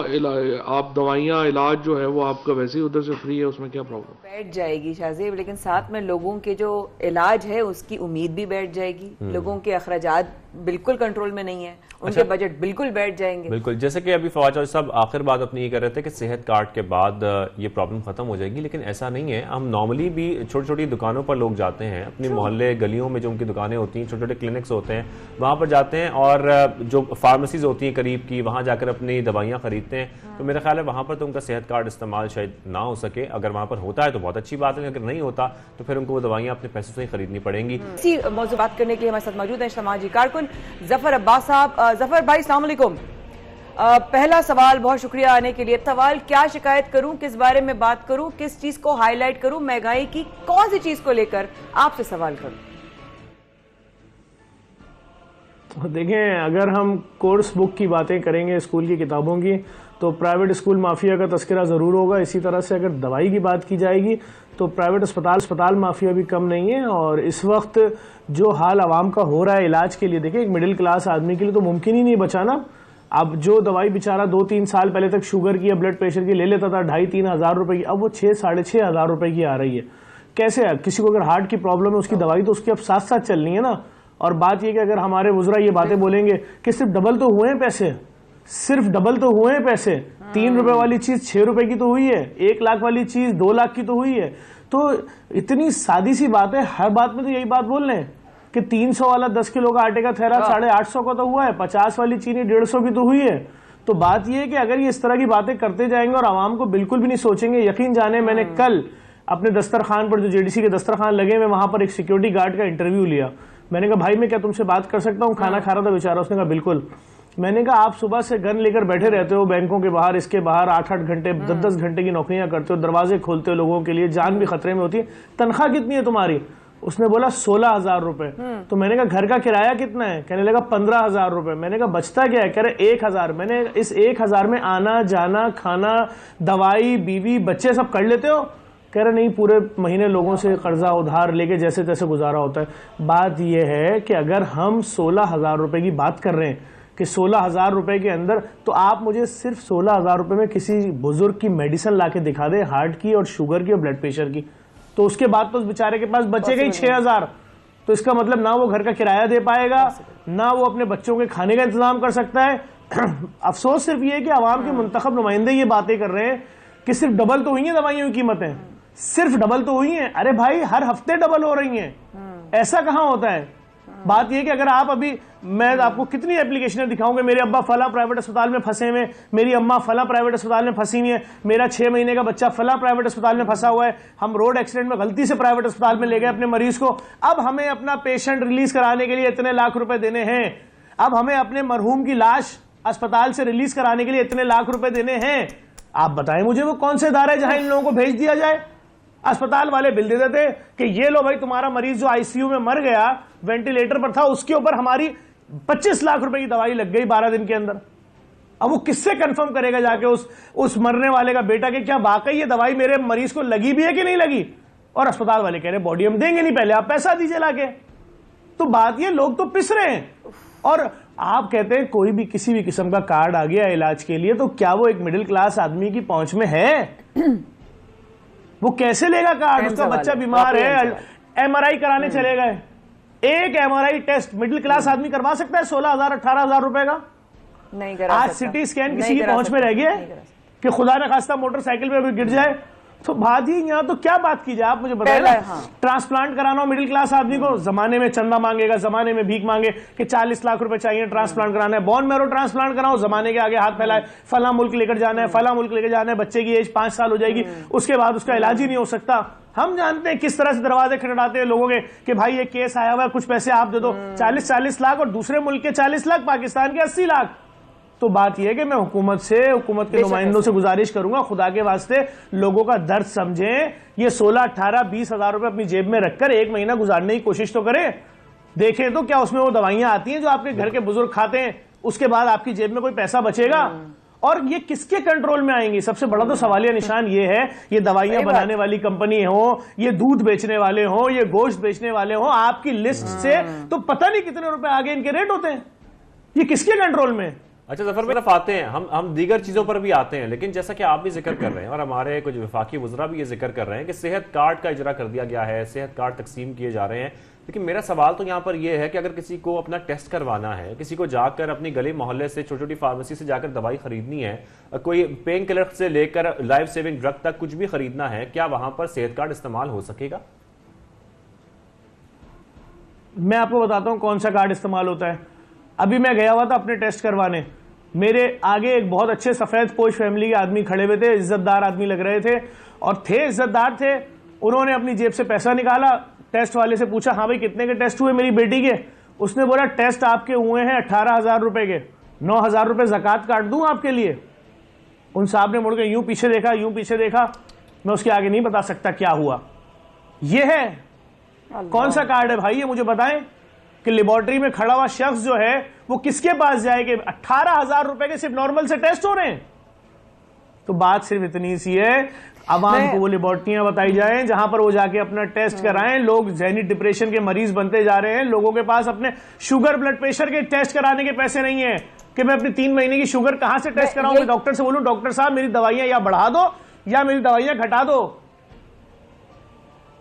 आप दवाइयाँ इलाज जो है वो आपका वैसे ही उधर से फ्री है, उसमें क्या प्रॉब्लम?
बैठ जाएगी शाहजेब, लेकिन साथ में लोगों के जो इलाज है उसकी उम्मीद भी बैठ जाएगी। लोगों के अखराजात बिल्कुल कंट्रोल में नहीं है, उनके बजट बिल्कुल बैठ जाएंगे।
बिल्कुल, जैसे कि अभी फवाद चौधरी साहब आखिर बात अपनी ये कर रहे थे कि सेहत कार्ड के बाद ये प्रॉब्लम खत्म हो जाएगी, लेकिन ऐसा नहीं है। हम नॉर्मली भी छोटी छोटी दुकानों पर लोग जाते हैं, अपनी मोहल्ले गलियों में जो उनकी दुकानें होती हैं, छोटे छोटे क्लिनिक्स होते हैं, वहां पर जाते हैं और जो फार्मेसीज होती हैं करीब की, वहां जाकर अपनी दवाइयां खरीदते हैं। तो मेरा ख्याल है वहां पर तो उनका सेहत कार्ड इस्तेमाल शायद ना हो सके। अगर वहां पर होता है तो बहुत अच्छी बात है, अगर नहीं होता तो फिर उनको वो दवाइयां अपने पैसों से ही खरीदनी पड़ेंगी।
इसी मौजूद बात करने के लिए हमारे साथ मौजूद हैं समाजी कारकुन जफर अब्बास साहब। जफर भाई अस्सलाम वालेकुम। पहला सवाल, बहुत शुक्रिया आने के लिए। सवाल, क्या शिकायत करूं, किस बारे में बात करूं, किस चीज को हाईलाइट करूं, महंगाई की कौन सी चीज को लेकर आपसे सवाल करूं?
तो देखें, अगर हम कोर्स बुक की बातें करेंगे, स्कूल की किताबों की, तो प्राइवेट स्कूल माफिया का तस्करा ज़रूर होगा। इसी तरह से अगर दवाई की बात की जाएगी तो प्राइवेट अस्पताल माफिया भी कम नहीं है। और इस वक्त जो हाल आवाम का हो रहा है इलाज के लिए, देखिए एक मिडिल क्लास आदमी के लिए तो मुमकिन ही नहीं बचाना। अब जो दवाई बेचारा 2-3 साल पहले तक शुगर की या ब्लड प्रेशर की ले लेता था 2,500-3 हज़ार रुपए की, अब वो 6-6.5 हज़ार रुपए की आ रही है। कैसे है? किसी को अगर हार्ट की प्रॉब्लम है, उसकी दवाई तो उसकी अब साथ साथ चलनी है ना। और बात यह कि अगर हमारे वुज़रा ये बातें बोलेंगे कि सिर्फ डबल तो हुए हैं पैसे, सिर्फ डबल तो हुए हैं पैसे, 3 रुपए वाली चीज 6 रुपए की तो हुई है, 1 लाख वाली चीज 2 लाख की तो हुई है। तो इतनी सादी सी बात है, हर बात में तो यही बात बोल रहे हैं कि 300 वाला 10 किलो का आटे का थैला 850 का तो हुआ है, 50 वाली चीनी 150 की तो हुई है। तो बात यह है कि अगर ये इस तरह की बातें करते जाएंगे और आवाम को बिल्कुल भी नहीं सोचेंगे, यकीन जाने मैंने कल अपने दस्तरखान पर, जो जेडीसी के दस्तरखान लगे, मैं वहां पर एक सिक्योरिटी गार्ड का इंटरव्यू लिया। मैंने कहा भाई मैं क्या तुमसे बात कर सकता हूँ? खाना खा रहा था बेचारा। उसने कहा बिल्कुल। मैंने कहा आप सुबह से गन लेकर बैठे रहते हो बैंकों के बाहर, इसके बाहर 8-8 घंटे 10-10 घंटे की नौकरियां करते हो, दरवाजे खोलते हो लोगों के लिए, जान भी खतरे में होती है, तनख्वाह कितनी है तुम्हारी? उसने बोला 16,000 रुपए। तो मैंने कहा घर का किराया कितना है? कहने लगा 15,000 रुपए। मैंने कहा बचता क्या है? कह रहे 1,000। मैंने इस 1,000 में आना जाना, खाना, दवाई, बीवी, बच्चे सब कर लेते हो? कह रहे नहीं, पूरे महीने लोगों से कर्जा उधार लेके जैसे तैसे गुजारा होता है। बात यह है कि अगर हम 16,000 रुपए की बात कर रहे हैं कि 16,000 रुपए के अंदर, तो आप मुझे सिर्फ 16,000 रुपए में किसी बुजुर्ग की मेडिसिन लाके दिखा दे, हार्ट की और शुगर की और ब्लड प्रेशर की, तो उसके बाद तो उस बेचारे के पास बचेगा ही 6,000। तो इसका मतलब ना वो घर का किराया दे पाएगा, ना वो अपने बच्चों के खाने का इंतजाम कर सकता है। अफसोस सिर्फ ये है कि आवाम के मुंतखब नुमाइंदे ये बातें कर रहे हैं कि सिर्फ डबल तो हुई है दवाइयों की कीमतें, सिर्फ डबल तो हुई हैं। अरे भाई हर हफ्ते डबल हो रही हैं, ऐसा कहां होता है? बात यह कि अगर आप अभी, मैं आपको कितनी एप्लीकेशनें दिखाऊंगा, मेरे अब्बा फला प्राइवेट अस्पताल में फंसे हुए, मेरी अम्मा फला प्राइवेट अस्पताल में फंसी हुई है, मेरा 6 महीने का बच्चा फला प्राइवेट अस्पताल में फंसा हुआ है, हम रोड एक्सीडेंट में गलती से प्राइवेट अस्पताल में ले गए अपने मरीज को, अब हमें अपना पेशेंट रिलीज कराने के लिए इतने लाख रुपए देने हैं, अब हमें अपने मरहूम की लाश अस्पताल से रिलीज कराने के लिए इतने लाख रुपए देने हैं। आप बताएं मुझे वो कौन से इदारा है जहां इन लोगों को भेज दिया जाए? अस्पताल वाले बिल दे देते कि ये लो भाई, तुम्हारा मरीज जो आईसीयू में मर गया, वेंटिलेटर पर था, उसके ऊपर हमारी 25 लाख रुपए की दवाई लग गई 12 दिन के अंदर। अब वो किससे कंफर्म करेगा जाके उस मरने वाले का बेटा कि क्या वाकई ये दवाई मेरे मरीज को लगी भी है कि नहीं लगी? और अस्पताल वाले कह रहे बॉडी हम देंगे नहीं, पहले आप पैसा दीजिए लाके। तो बात ये, लोग तो पिस रहे हैं। और आप कहते हैं कोई भी किसी भी किस्म का कार्ड आ गया इलाज के लिए, तो क्या वो एक मिडिल क्लास आदमी की पहुंच में है? वो कैसे लेगा कार्ड? उसका बच्चा बीमार है, एमआरआई कराने चले गए, एक एमआरआई टेस्ट मिडिल क्लास आदमी करवा सकता है 16,000 18,000 रुपए का?
नहीं करा
आज
सकता।
सिटी स्कैन किसी की पहुंच में रह गया कि खुदा न खास्ता मोटरसाइकिल पे गिर जाए तो बात ही यहाँ तो क्या बात की जाए? आप मुझे बताइए ना।
हाँ।
ट्रांसप्लांट कराना हो मिडिल क्लास आदमी को, जमाने में चंदा मांगेगा, जमाने में भीख मांगे कि 40 लाख रुपए चाहिए ट्रांसप्लांट कराना है, बोन मैरो ट्रांसप्लांट कराओ, जमाने के आगे हाथ फैलाए, फला मुल्क लेकर जाना है, फला मुल्क लेकर जाना है, बच्चे की एज 5 साल हो जाएगी, उसके बाद उसका इलाज ही नहीं हो सकता। हम जानते हैं किस तरह से दरवाजे खटखटाते हैं लोगों के कि भाई ये केस आया हुआ है, कुछ पैसे आप दे दो, 40-40 लाख, और दूसरे मुल्क के 40 लाख, पाकिस्तान के 80 लाख। तो बात यह है कि मैं हुकूमत के नुमाइंदों से गुजारिश करूंगा, खुदा के वास्ते लोगों का दर्द समझें। ये 16, 18, 20 हजार रुपए अपनी जेब में रखकर 1 महीना गुजारने की कोशिश तो करें। देखें तो क्या उसमें वो दवाइयां आती हैं जो आपके घर के बुजुर्ग खाते हैं, उसके बाद आपकी जेब में कोई पैसा बचेगा? और ये किसके कंट्रोल में आएंगी? सबसे बड़ा तो सवालिया निशान ये है, ये दवाइयां बनाने वाली कंपनी हो, ये दूध बेचने वाले हो, ये गोश्त बेचने वाले हो, आपकी लिस्ट से तो पता नहीं कितने रुपए आगे इनके रेट होते हैं। ये किसके कंट्रोल में?
अच्छा जफर भाई, तरफ आते हैं हम दीगर चीजों पर भी आते हैं, लेकिन जैसा कि आप भी जिक्र कर रहे हैं और हमारे कुछ वफाकी वज़रा भी ये जिक्र कर रहे हैं कि सेहत कार्ड का इजरा कर दिया गया है, सेहत कार्ड तकसीम किए जा रहे हैं। लेकिन मेरा सवाल तो यहाँ पर यह है कि अगर किसी को अपना टेस्ट करवाना है, किसी को जाकर अपनी गली मोहल्ले से छोटी छोटी फार्मेसी से जाकर दवाई खरीदनी है, कोई पेन किलर से लेकर लाइफ सेविंग ड्रग तक कुछ भी खरीदना है, क्या वहां पर सेहत कार्ड इस्तेमाल हो सकेगा?
मैं आपको बताता हूं कौन सा कार्ड इस्तेमाल होता है। अभी मैं गया हुआ था अपने टेस्ट करवाने, मेरे आगे एक बहुत अच्छे सफेद पोश फैमिली के आदमी खड़े हुए थे, इज्जतदार आदमी लग रहे थे और थे इज्जतदार थे। उन्होंने अपनी जेब से पैसा निकाला, टेस्ट वाले से पूछा, हाँ भाई कितने के टेस्ट हुए मेरी बेटी के? उसने बोला टेस्ट आपके हुए हैं 18,000 रुपए के, 9,000 रुपए जकात काट दूं आपके लिए। उन साहब ने मुड़ के यूं पीछे देखा, यूं पीछे देखा। मैं उसके आगे नहीं बता सकता क्या हुआ। यह है कौन सा कार्ड है भाई, ये मुझे बताएं कि लेबोरेटरी में खड़ा हुआ शख्स जो है वो किसके पास जाए कि 18,000 रुपए के सिर्फ नॉर्मल से टेस्ट हो रहे हैं? तो बात सिर्फ इतनी सी है, आवाम को वो लेबोरेटरियां बताई जाएं जहां पर वो जाके अपना टेस्ट कराएं। लोग जहनी डिप्रेशन के मरीज बनते जा रहे हैं, लोगों के पास अपने शुगर ब्लड प्रेशर के टेस्ट कराने के पैसे नहीं है कि मैं अपनी 3 महीने की शुगर कहां से टेस्ट कराऊं। डॉक्टर से बोलूं डॉक्टर साहब मेरी दवाइयां या बढ़ा दो या मेरी दवाइयां घटा दो।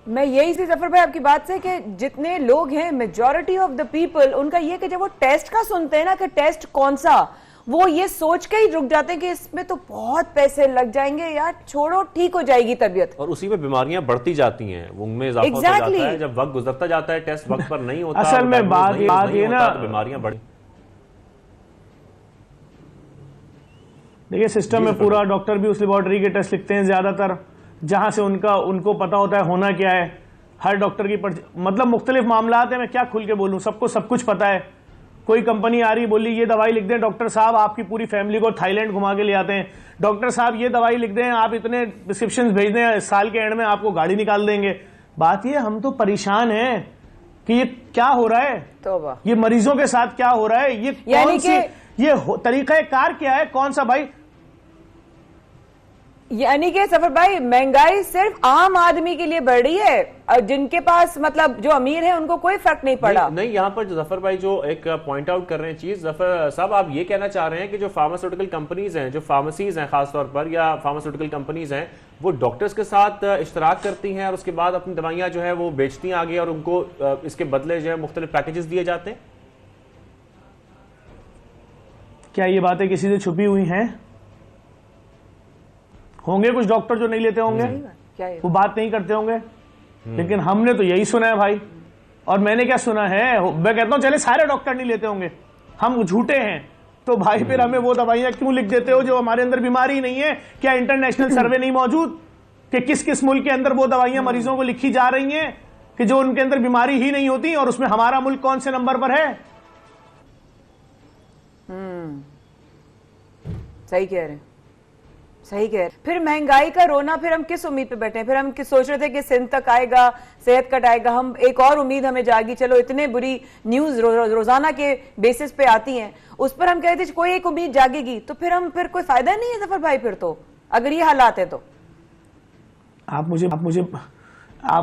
मैं यही सी जफर भाई आपकी बात से कि जितने लोग हैं, मेजॉरिटी ऑफ द पीपल, उनका ये कि जब वो टेस्ट का सुनते हैं ना कि टेस्ट कौन सा, वो ये सोच के ही रुक जाते हैं कि इसमें तो बहुत पैसे लग जाएंगे, यार छोड़ो ठीक हो जाएगी तबीयत,
और उसी में बीमारियां बढ़ती जाती हैं, उनमें इजाफा होता जाता है। जब वक्त गुजरता जाता है, टेस्ट वक्त पर नहीं होता,
असल में बात ये ना,
बीमारियां बढ़ी।
देखिए सिस्टम में पूरा डॉक्टर भी उस लेबोरेटरी के टेस्ट लिखते हैं ज्यादातर, जहां से उनको पता होता है होना क्या है। हर डॉक्टर की मतलब मुख्तलिफ मामला है, मैं क्या खुल के बोलूं, सबको सब कुछ पता है। कोई कंपनी आ रही बोली ये दवाई लिख दें डॉक्टर साहब, आपकी पूरी फैमिली को थाईलैंड घुमा के ले आते हैं। डॉक्टर साहब ये दवाई लिख दें, आप इतने प्रिस्क्रिप्शन भेज दें, साल के एंड में आपको गाड़ी निकाल देंगे। बात ये हम तो परेशान हैं कि ये क्या हो रहा है,
तौबा,
ये मरीजों के साथ क्या हो रहा है, ये कौन सी ये तरीका कार क्या है, कौन सा भाई।
यानी कि सफर भाई महंगाई सिर्फ आम आदमी के लिए बढ़ रही है, और जिनके पास मतलब जो अमीर है उनको कोई फर्क नहीं पड़ा।
नहीं, यहाँ पर जफर भाई जो एक पॉइंट आउट कर रहे हैं चीज, जफर साहब आप ये कहना चाह रहे हैं कि जो फार्मास्यूटिकल कंपनीज हैं, जो फार्मेसीज हैं खासतौर पर, या फार्मास्यूटिकल कंपनीज हैं, वो डॉक्टर्स के साथ इश्तराक करती हैं और उसके बाद अपनी दवाइयां जो है वो बेचती हैं आगे, और उनको इसके बदले जो है मुख्तलिफ पैकेजेस दिए जाते हैं।
क्या ये बातें किसी से छुपी हुई हैं? होंगे कुछ डॉक्टर जो नहीं लेते होंगे, वो बात नहीं करते होंगे, लेकिन हमने तो यही सुना है भाई। और मैंने क्या सुना है, मैं कहता हूं चले सारे डॉक्टर नहीं लेते होंगे, हम झूठे हैं तो भाई फिर हमें वो दवाइयां क्यों लिख देते हो जो हमारे अंदर बीमारी नहीं है? क्या इंटरनेशनल सर्वे नहीं मौजूद कि किस किस मुल्क के अंदर वो दवाइयां मरीजों को लिखी जा रही हैं कि जो उनके अंदर बीमारी ही नहीं होती, और उसमें हमारा मुल्क कौन से नंबर पर है?
सही कह रहे हैं, सही कह रहे। फिर महंगाई का रोना, फिर हम किस उम्मीद पे बैठे हैं? फिर हम सोच रहे थे कि सिंध तक आएगा, सेहत कट आएगा, हम एक और उम्मीद हमें जागी, चलो इतने बुरी न्यूज रोजाना के बेसिस पे आती हैं, उस पर हम कहते थे कोई एक उम्मीद जागेगी, तो फिर कोई फायदा नहीं है जफर भाई। फिर तो अगर ये हालात है तो
आप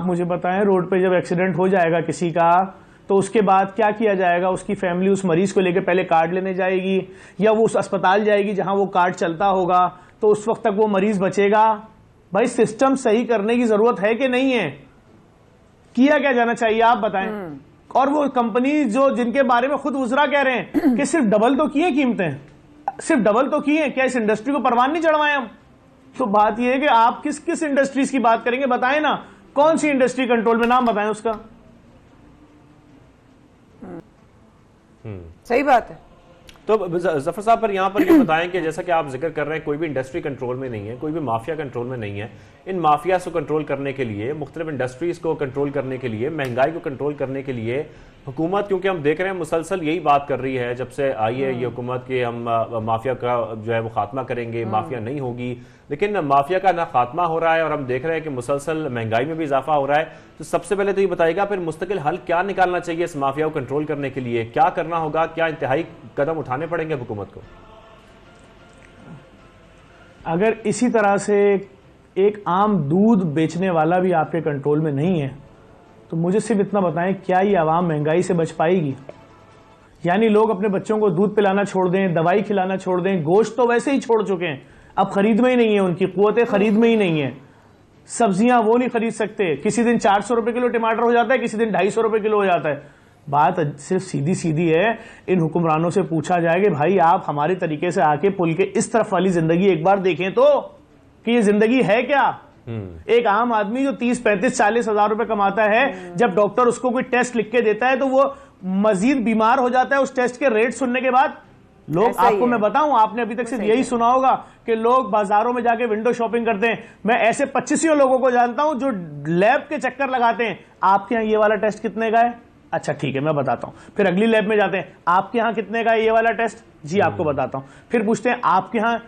मुझे बताएं, रोड पे जब एक्सीडेंट हो जाएगा किसी का तो उसके बाद क्या किया जाएगा? उसकी फैमिली उस मरीज को लेकर पहले कार्ड लेने जाएगी या वो उस अस्पताल जाएगी जहां वो कार्ड चलता होगा, तो उस वक्त तक वो मरीज बचेगा? भाई सिस्टम सही करने की जरूरत है कि नहीं है? किया क्या जाना चाहिए आप बताएं। और वो कंपनी जो जिनके बारे में खुद वज़रा कह रहे हैं कि सिर्फ डबल तो किए कीमतें, सिर्फ डबल तो किए, क्या इस इंडस्ट्री को परवान नहीं चढ़वाए हम? तो बात यह है कि आप किस किस इंडस्ट्रीज की बात करेंगे, बताएं ना, कौन सी इंडस्ट्री कंट्रोल में, नाम बताएं उसका।
सही बात है।
तो जफर साहब पर यहाँ पर ये बताएं कि जैसा कि आप जिक्र कर रहे हैं, कोई भी इंडस्ट्री कंट्रोल में नहीं है, कोई भी माफिया कंट्रोल में नहीं है। इन माफिया को कंट्रोल करने के लिए, मुख्तलिफ इंडस्ट्रीज को कंट्रोल करने के लिए, महंगाई को कंट्रोल करने के लिए हुकूमत, क्योंकि हम देख रहे हैं मुसलसल यही बात कर रही है जब से आई है ये हुकूमत कि हम माफिया का जो है वो खात्मा करेंगे, माफिया नहीं होगी, लेकिन माफिया का ना खात्मा हो रहा है और हम देख रहे हैं कि मुसलसल महंगाई में भी इजाफा हो रहा है। तो सबसे पहले तो ये बताइएगा फिर मुस्तकिल हल क्या निकालना चाहिए इस माफिया को कंट्रोल करने के लिए, क्या करना होगा, क्या इंतहाई कदम उठाने पड़ेंगे हुकूमत को?
अगर इसी तरह से एक आम दूध बेचने वाला भी आपके कंट्रोल में नहीं है तो मुझे सिर्फ इतना बताएं, क्या ये आवाम महंगाई से बच पाएगी? यानी लोग अपने बच्चों को दूध पिलाना छोड़ दें, दवाई खिलाना छोड़ दें, गोश्त तो वैसे ही छोड़ चुके हैं, अब खरीद में ही नहीं है, उनकी कुव्वतें खरीद में ही नहीं है। सब्जियां वो नहीं खरीद सकते, किसी दिन 400 रुपए किलो टमाटर हो जाता है, किसी दिन 250 रुपए किलो हो जाता है। बात सिर्फ सीधी सीधी है, इन हुक्मरानों से पूछा जाए कि भाई आप हमारे तरीके से आके पुल के इस तरफ वाली जिंदगी एक बार देखें तो, कि ये जिंदगी है क्या। एक आम आदमी जो 30, 35, 40 हजार रुपए कमाता है, जब डॉक्टर उसको कोई टेस्ट लिख के देता है तो वो मजीद बीमार हो जाता है उस टेस्ट के रेट सुनने के बाद। लोग, आपको मैं बताऊं, आपने अभी तक सिर्फ यही सुना होगा कि लोग बाजारों में जाके विंडो शॉपिंग करते हैं। मैं ऐसे 25 लोगों को जानता हूं जो लैब के चक्कर लगाते हैं। आपके यहाँ ये वाला टेस्ट कितने का है? अच्छा ठीक है, मैं बताता हूं। फिर अगली लैब में जाते हैं, आपके यहाँ कितने का है ये वाला टेस्ट? जी आपको बताता हूं। फिर पूछते हैं आपके यहाँ,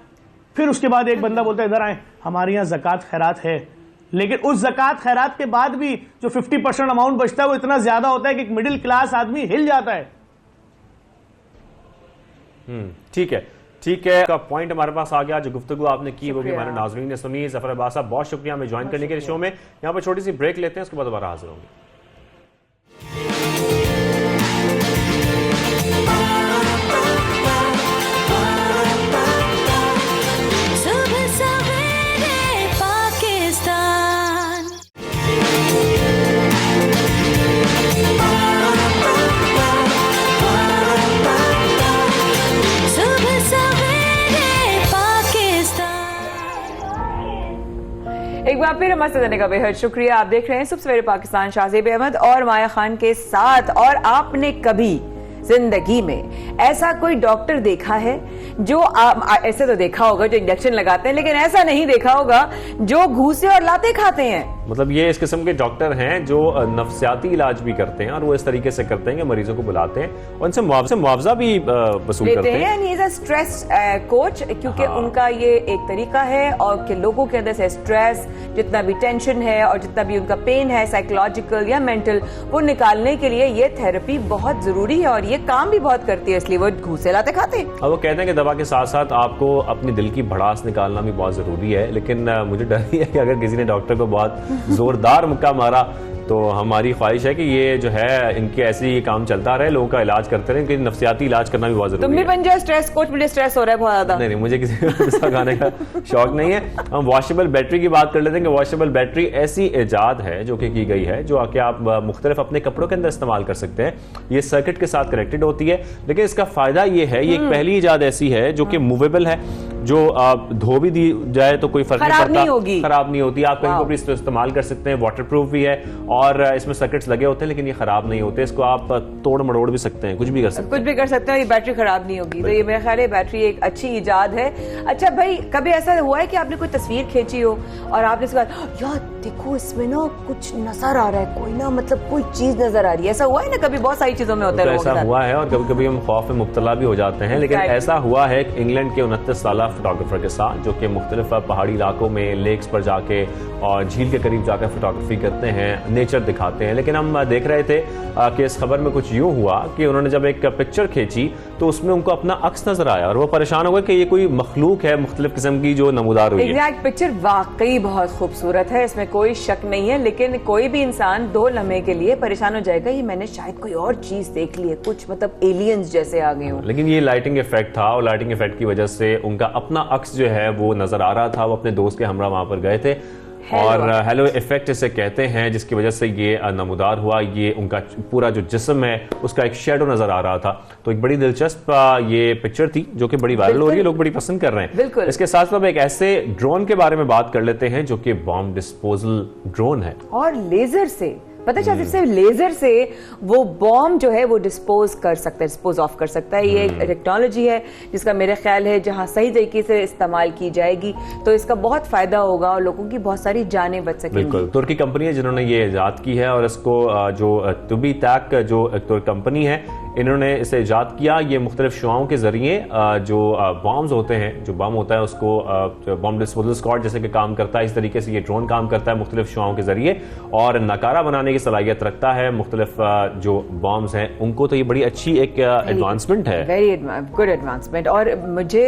फिर उसके बाद एक बंदा बोलता है इधर आए, हमारे यहाँ ज़कात खैरात है, लेकिन उस ज़कात खैरात के बाद भी जो 50% अमाउंट बचता है वो इतना ज्यादा होता है कि एक मिडिल क्लास आदमी हिल जाता है।
ठीक है, ठीक है, का पॉइंट हमारे पास आ गया। जो गुफ्तगू आपने की वो भी हमारे नाज़रीन ने सुनी। जफर अब्बास साहब बहुत शुक्रिया हमें ज्वाइन करने के लिए शो में। यहाँ पर छोटी सी ब्रेक लेते हैं, उसके बाद दोबारा हाजिर होंगे।
एक बार फिर हमारे साथ रहने का बेहद शुक्रिया। आप देख रहे हैं सुबह सवेरे पाकिस्तान, शाहजेब अहमद और माया खान के साथ। और आपने कभी जिंदगी में ऐसा कोई डॉक्टर देखा है जो ऐसे तो देखा होगा जो इंजेक्शन लगाते हैं, लेकिन ऐसा नहीं देखा होगा जो घूसे और लाते खाते हैं।
मतलब ये इस किस्म के डॉक्टर हैं जो नफ्सियाती इलाज भी करते हैं और वो इस तरीके से करते हैं कि मरीजों को बुलाते हैं और उनसे मुआवजा भी वसूल करते हैं।
And he is a stress coach, क्योंकि उनका ये एक तरीका है और कि लोगों के अंदर से स्ट्रेस, जितना भी टेंशन है और जितना भी उनका पेन है साइकोलॉजिकल या मेंटल, वो निकालने के लिए ये थेरेपी बहुत जरूरी है और ये काम भी बहुत करती है, इसलिए वो घूसे लाते खाते हैं।
अब वो कहते हैं कि दवा के साथ साथ आपको अपनी दिल की भड़ास निकालना भी बहुत जरूरी है, लेकिन मुझे डर ही है कि अगर किसी ने डॉक्टर को बहुत जोरदार मुक्का मारा तो हमारी ख्वाहिश है कि ये जो है इनके ऐसे ही काम चलता रहे, लोगों का इलाज करते रहे, इनके नफ्सियाती इलाज करना भी बहुत जरूरी है।
तुम भी बन जाओ स्ट्रेस कोच, मुझे स्ट्रेस हो रहा है बहुत ज्यादा।
नहीं, मुझे किसी को खाने का शौक नहीं है। हम वॉशेबल बैटरी की बात कर लेते हैं कि वॉशेबल बैटरी ऐसी इजाद है जो कि की गई है जो कि आप मुख्तलिफ अपने कपड़ों के अंदर इस्तेमाल कर सकते हैं। ये सर्किट के साथ कनेक्टेड होती है, लेकिन इसका फायदा ये है, ये एक पहली इजाद ऐसी है जो कि मूवेबल है, जो आप धो भी दी जाए तो कोई फर्क नहीं पड़ता, खराब नहीं होती, आप कहीं पर भी इसको इस्तेमाल कर सकते हैं। वाटरप्रूफ भी है और इसमें सर्किट्स लगे होते हैं, लेकिन ये खराब नहीं होते, इसको आप तोड़ मड़ोड़ भी सकते हैं, कुछ भी कर सकते हैं,
ये बैटरी खराब नहीं होगी। तो ये मेरा ख्याल है बैटरी एक अच्छी इजाद है। अच्छा भाई, कभी ऐसा हुआ है कि आपने कोई तस्वीर खींची हो और आपने इसके बाद यार देखो इसमें ना कुछ नजर आ रहा है, कोई ना मतलब कोई चीज नजर आ रही है, ऐसा हुआ है ना? कभी बहुत सारी चीजों में होता है,
ऐसा हुआ है और कभी कभी हम खौफ में मुब्तला भी हो जाते हैं। लेकिन ऐसा हुआ है इंग्लैंड के 29 साल फोटोग्राफर के साथ, जो कि मुख्तलिफ पहाड़ी इलाकों में लेक्स पर जाके और झील के करीब जाकर फोटोग्राफी करते हैं, नेचर दिखाते हैं। लेकिन हम देख रहे थे कि इस खबर में कुछ यूं हुआ कि उन्होंने जब एक पिक्चर खींची तो उसमें उनको अपना अक्स नजर आया और वो परेशान हो गए कि ये कोई मखलूक है मुख्तलिफ किस्म की जो नमूदार हुई है।
एग्जैक्ट पिक्चर वाकई बहुत खूबसूरत है, इसमें कोई शक नहीं है, लेकिन कोई भी इंसान 2 लम्हे के लिए परेशान हो जाएगा, ये मैंने शायद कोई और चीज देख ली है, कुछ मतलब एलियंस जैसे आ गए हो।
लेकिन ये लाइटिंग इफेक्ट था और लाइटिंग इफेक्ट की वजह से उनका अपना अक्स जो है वो नजर आ रहा था। वो अपने दोस्त के हमरा वहां पर गए थे और हेलो इफेक्ट इसे कहते हैं, जिसकी वजह से ये नमूदार हुआ। ये उनका पूरा जो जिस्म है उसका एक शेडो नजर आ रहा था। तो एक बड़ी दिलचस्प ये पिक्चर थी जो कि बड़ी वायरल हो रही है, लोग बड़ी पसंद कर रहे हैं। इसके साथ साथ एक ऐसे ड्रोन के बारे में बात कर लेते हैं जो कि बॉम्ब डिस्पोजल ड्रोन है
और लेजर से पता चला सिर्फ लेजर से वो बॉम्ब जो है वो डिस्पोज कर सकता है, डिस्पोज ऑफ कर सकता है। ये एक टेक्नोलॉजी है जिसका मेरे ख्याल है जहां सही तरीके से इस्तेमाल की जाएगी तो इसका बहुत फायदा होगा और लोगों की बहुत सारी जानें बच सकेंगी।
बिल्कुल, तुर्की कंपनी है जिन्होंने ये इजाद की है और इसको जो तुबीतैक जो तुर्क कंपनी है इन्होंने इसे इजाद किया। ये मुख्तलिफ शुआओं के जरिए जो बॉम्ब्स होते हैं, जो बम होता है उसको बॉम्ब डिस्पोजल स्क्वाड जैसे कि काम करता है, इस तरीके से ये ड्रोन काम करता है मुख्तलिफ शुआओं के जरिए और नकारा बनाने की सलाहियत रखता है मुख्तलिफ जो बॉम्ब्स हैं उनको। तो ये बड़ी अच्छी एक एडवांसमेंट है,
वेरी गुड एडवांसमेंट। और मुझे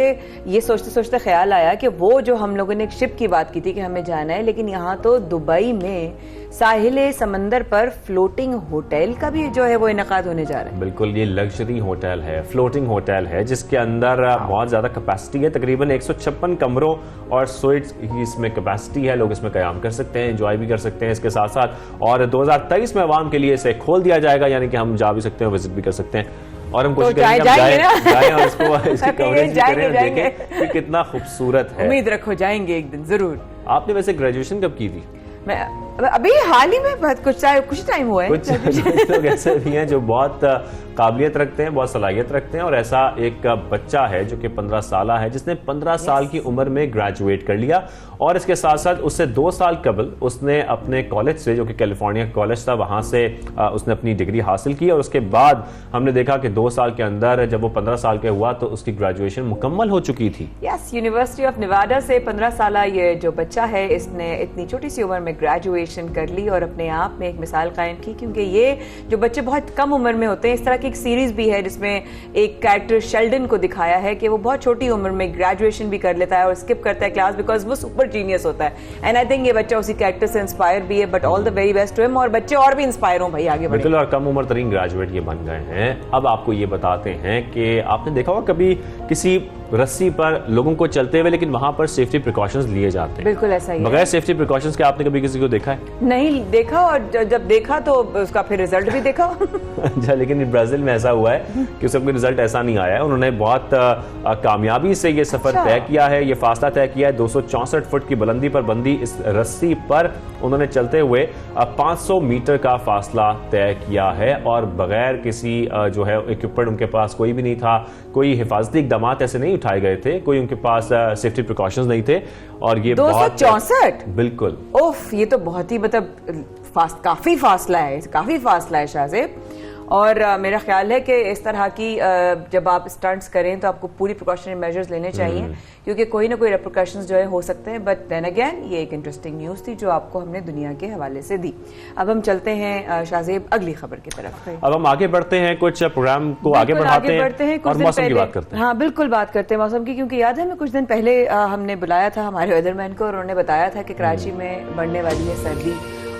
ये सोचते सोचते ख्याल आया कि वो जो हम लोगों ने एक शिप की बात की थी कि हमें जाना है, लेकिन यहाँ तो दुबई में साहिले समंदर पर फ्लोटिंग होटल का भी जो है वो इनकाद होने जा रहा है।
बिल्कुल, ये लग्जरी होटल है, फ्लोटिंग होटल है, जिसके अंदर बहुत ज्यादा कैपेसिटी है, तकरीबन 156 कमरों और स्वीट्स की इसमें कैपेसिटी है। लोग इसमें कयाम कर सकते हैं, एंजॉय भी कर सकते हैं इसके साथ साथ। और 2023 में आवाम के लिए इसे खोल दिया जाएगा, यानी कि हम जा भी सकते हैं, विजिट भी कर सकते हैं। और हम कोशिश करेंगे जाएं और इसको इसकी कवरेज भी करें, देखें कि कितना खूबसूरत है।
उम्मीद रखो जाएंगे एक दिन जरूर।
आपने वैसे ग्रेजुएशन कब की थी?
मैं अभी हाल ही में बहुत कुछ टाइम हुआ है।
कुछ लोग ऐसे भी हैं जो बहुत काबिलियत रखते हैं, बहुत सलाहियत रखते हैं, और ऐसा एक बच्चा है जो कि 15 साल है, जिसने 15 साल की उम्र में ग्रेजुएट कर लिया। और इसके साथ साथ उससे 2 साल कबल उसने अपने कॉलेज से, जो कि कैलिफोर्निया कॉलेज था, वहां से उसने अपनी डिग्री हासिल की। और उसके बाद हमने देखा कि 2 साल के अंदर जब वो 15 साल के हुआ तो उसकी ग्रेजुएशन मुकम्मल हो चुकी थी।
यस, यूनिवर्सिटी ऑफ निवाडा से 15 साल ये जो बच्चा है, इसने इतनी छोटी सी उम्र में ग्रेजुएशन कर ली और अपने आप में एक मिसाल कायम की। क्योंकि ये जो बच्चे बहुत कम उम्र में होते हैं, इस तरह की एक सीरीज भी है जिसमें एक कैरेक्टर शेल्डन को दिखाया है कि वो बहुत छोटी उम्र में ग्रेजुएशन भी कर लेता है और स्किप करता है क्लास बिकॉज वो सुपर जीनियस होता है। एंड आई थिंक ये बच्चा उसी कैरेक्टर से इंस्पायर भी है। But all the very best to him, और बच्चे और भी इंस्पायर हों भाई, आगे बढ़े।
बिल्कुल, और कम उम्र तरीन ग्रेजुएट ये बन गए हैं। अब आपको ये बताते हैं कि आपने देखा होगा कभी किसी रस्सी पर लोगों को चलते हुए, लेकिन वहां पर सेफ्टी प्रिकॉशंस लिए जाते हैं।
बिल्कुल ऐसा ही
बगैर सेफ्टी प्रिकॉशंस के आपने कभी किसी को देखा है?
नहीं देखा, और जब देखा तो उसका फिर रिजल्ट भी देखा।
अच्छा, लेकिन ब्राजील में ऐसा हुआ है कि उसका कोई रिजल्ट ऐसा नहीं आया है। उन्होंने बहुत कामयाबी से ये सफर तय किया है, ये फासला तय किया है। 264 फुट की बुलंदी पर बंदी इस रस्सी पर उन्होंने चलते हुए 500 मीटर का फासला तय किया है, और बगैर किसी जो है इक्विपमेंट, उनके पास कोई भी नहीं था, कोई हिफाजती इकदाम ऐसे नहीं उठाए गए थे, कोई उनके पास सेफ्टी प्रिकॉशंस नहीं थे। और ये
264
बिल्कुल,
ओफ, ये तो बहुत ही मतलब काफी फासला है शाहजेब। और मेरा ख्याल है कि इस तरह की जब आप स्टंट्स करें तो आपको पूरी प्रिकॉशनरी मेजर्स लेने चाहिए, क्योंकि कोई ना कोई रिप्रिकॉशंस जो है हो सकते हैं। बट देन अगेन ये एक इंटरेस्टिंग न्यूज़ थी जो आपको हमने दुनिया के हवाले से दी। अब हम चलते हैं शाहजेब अगली खबर की तरफ।
अब हम आगे बढ़ते हैं, कुछ प्रोग्राम को आगे बढ़ाते हैं और मौसम की बात करते हैं।
हाँ बिल्कुल, बात करते हैं मौसम की, क्योंकि याद है हमें कुछ दिन पहले हमने बुलाया था हमारे वेदरमैन को, और उन्होंने बताया था कि कराची में बढ़ने वाली है सर्दी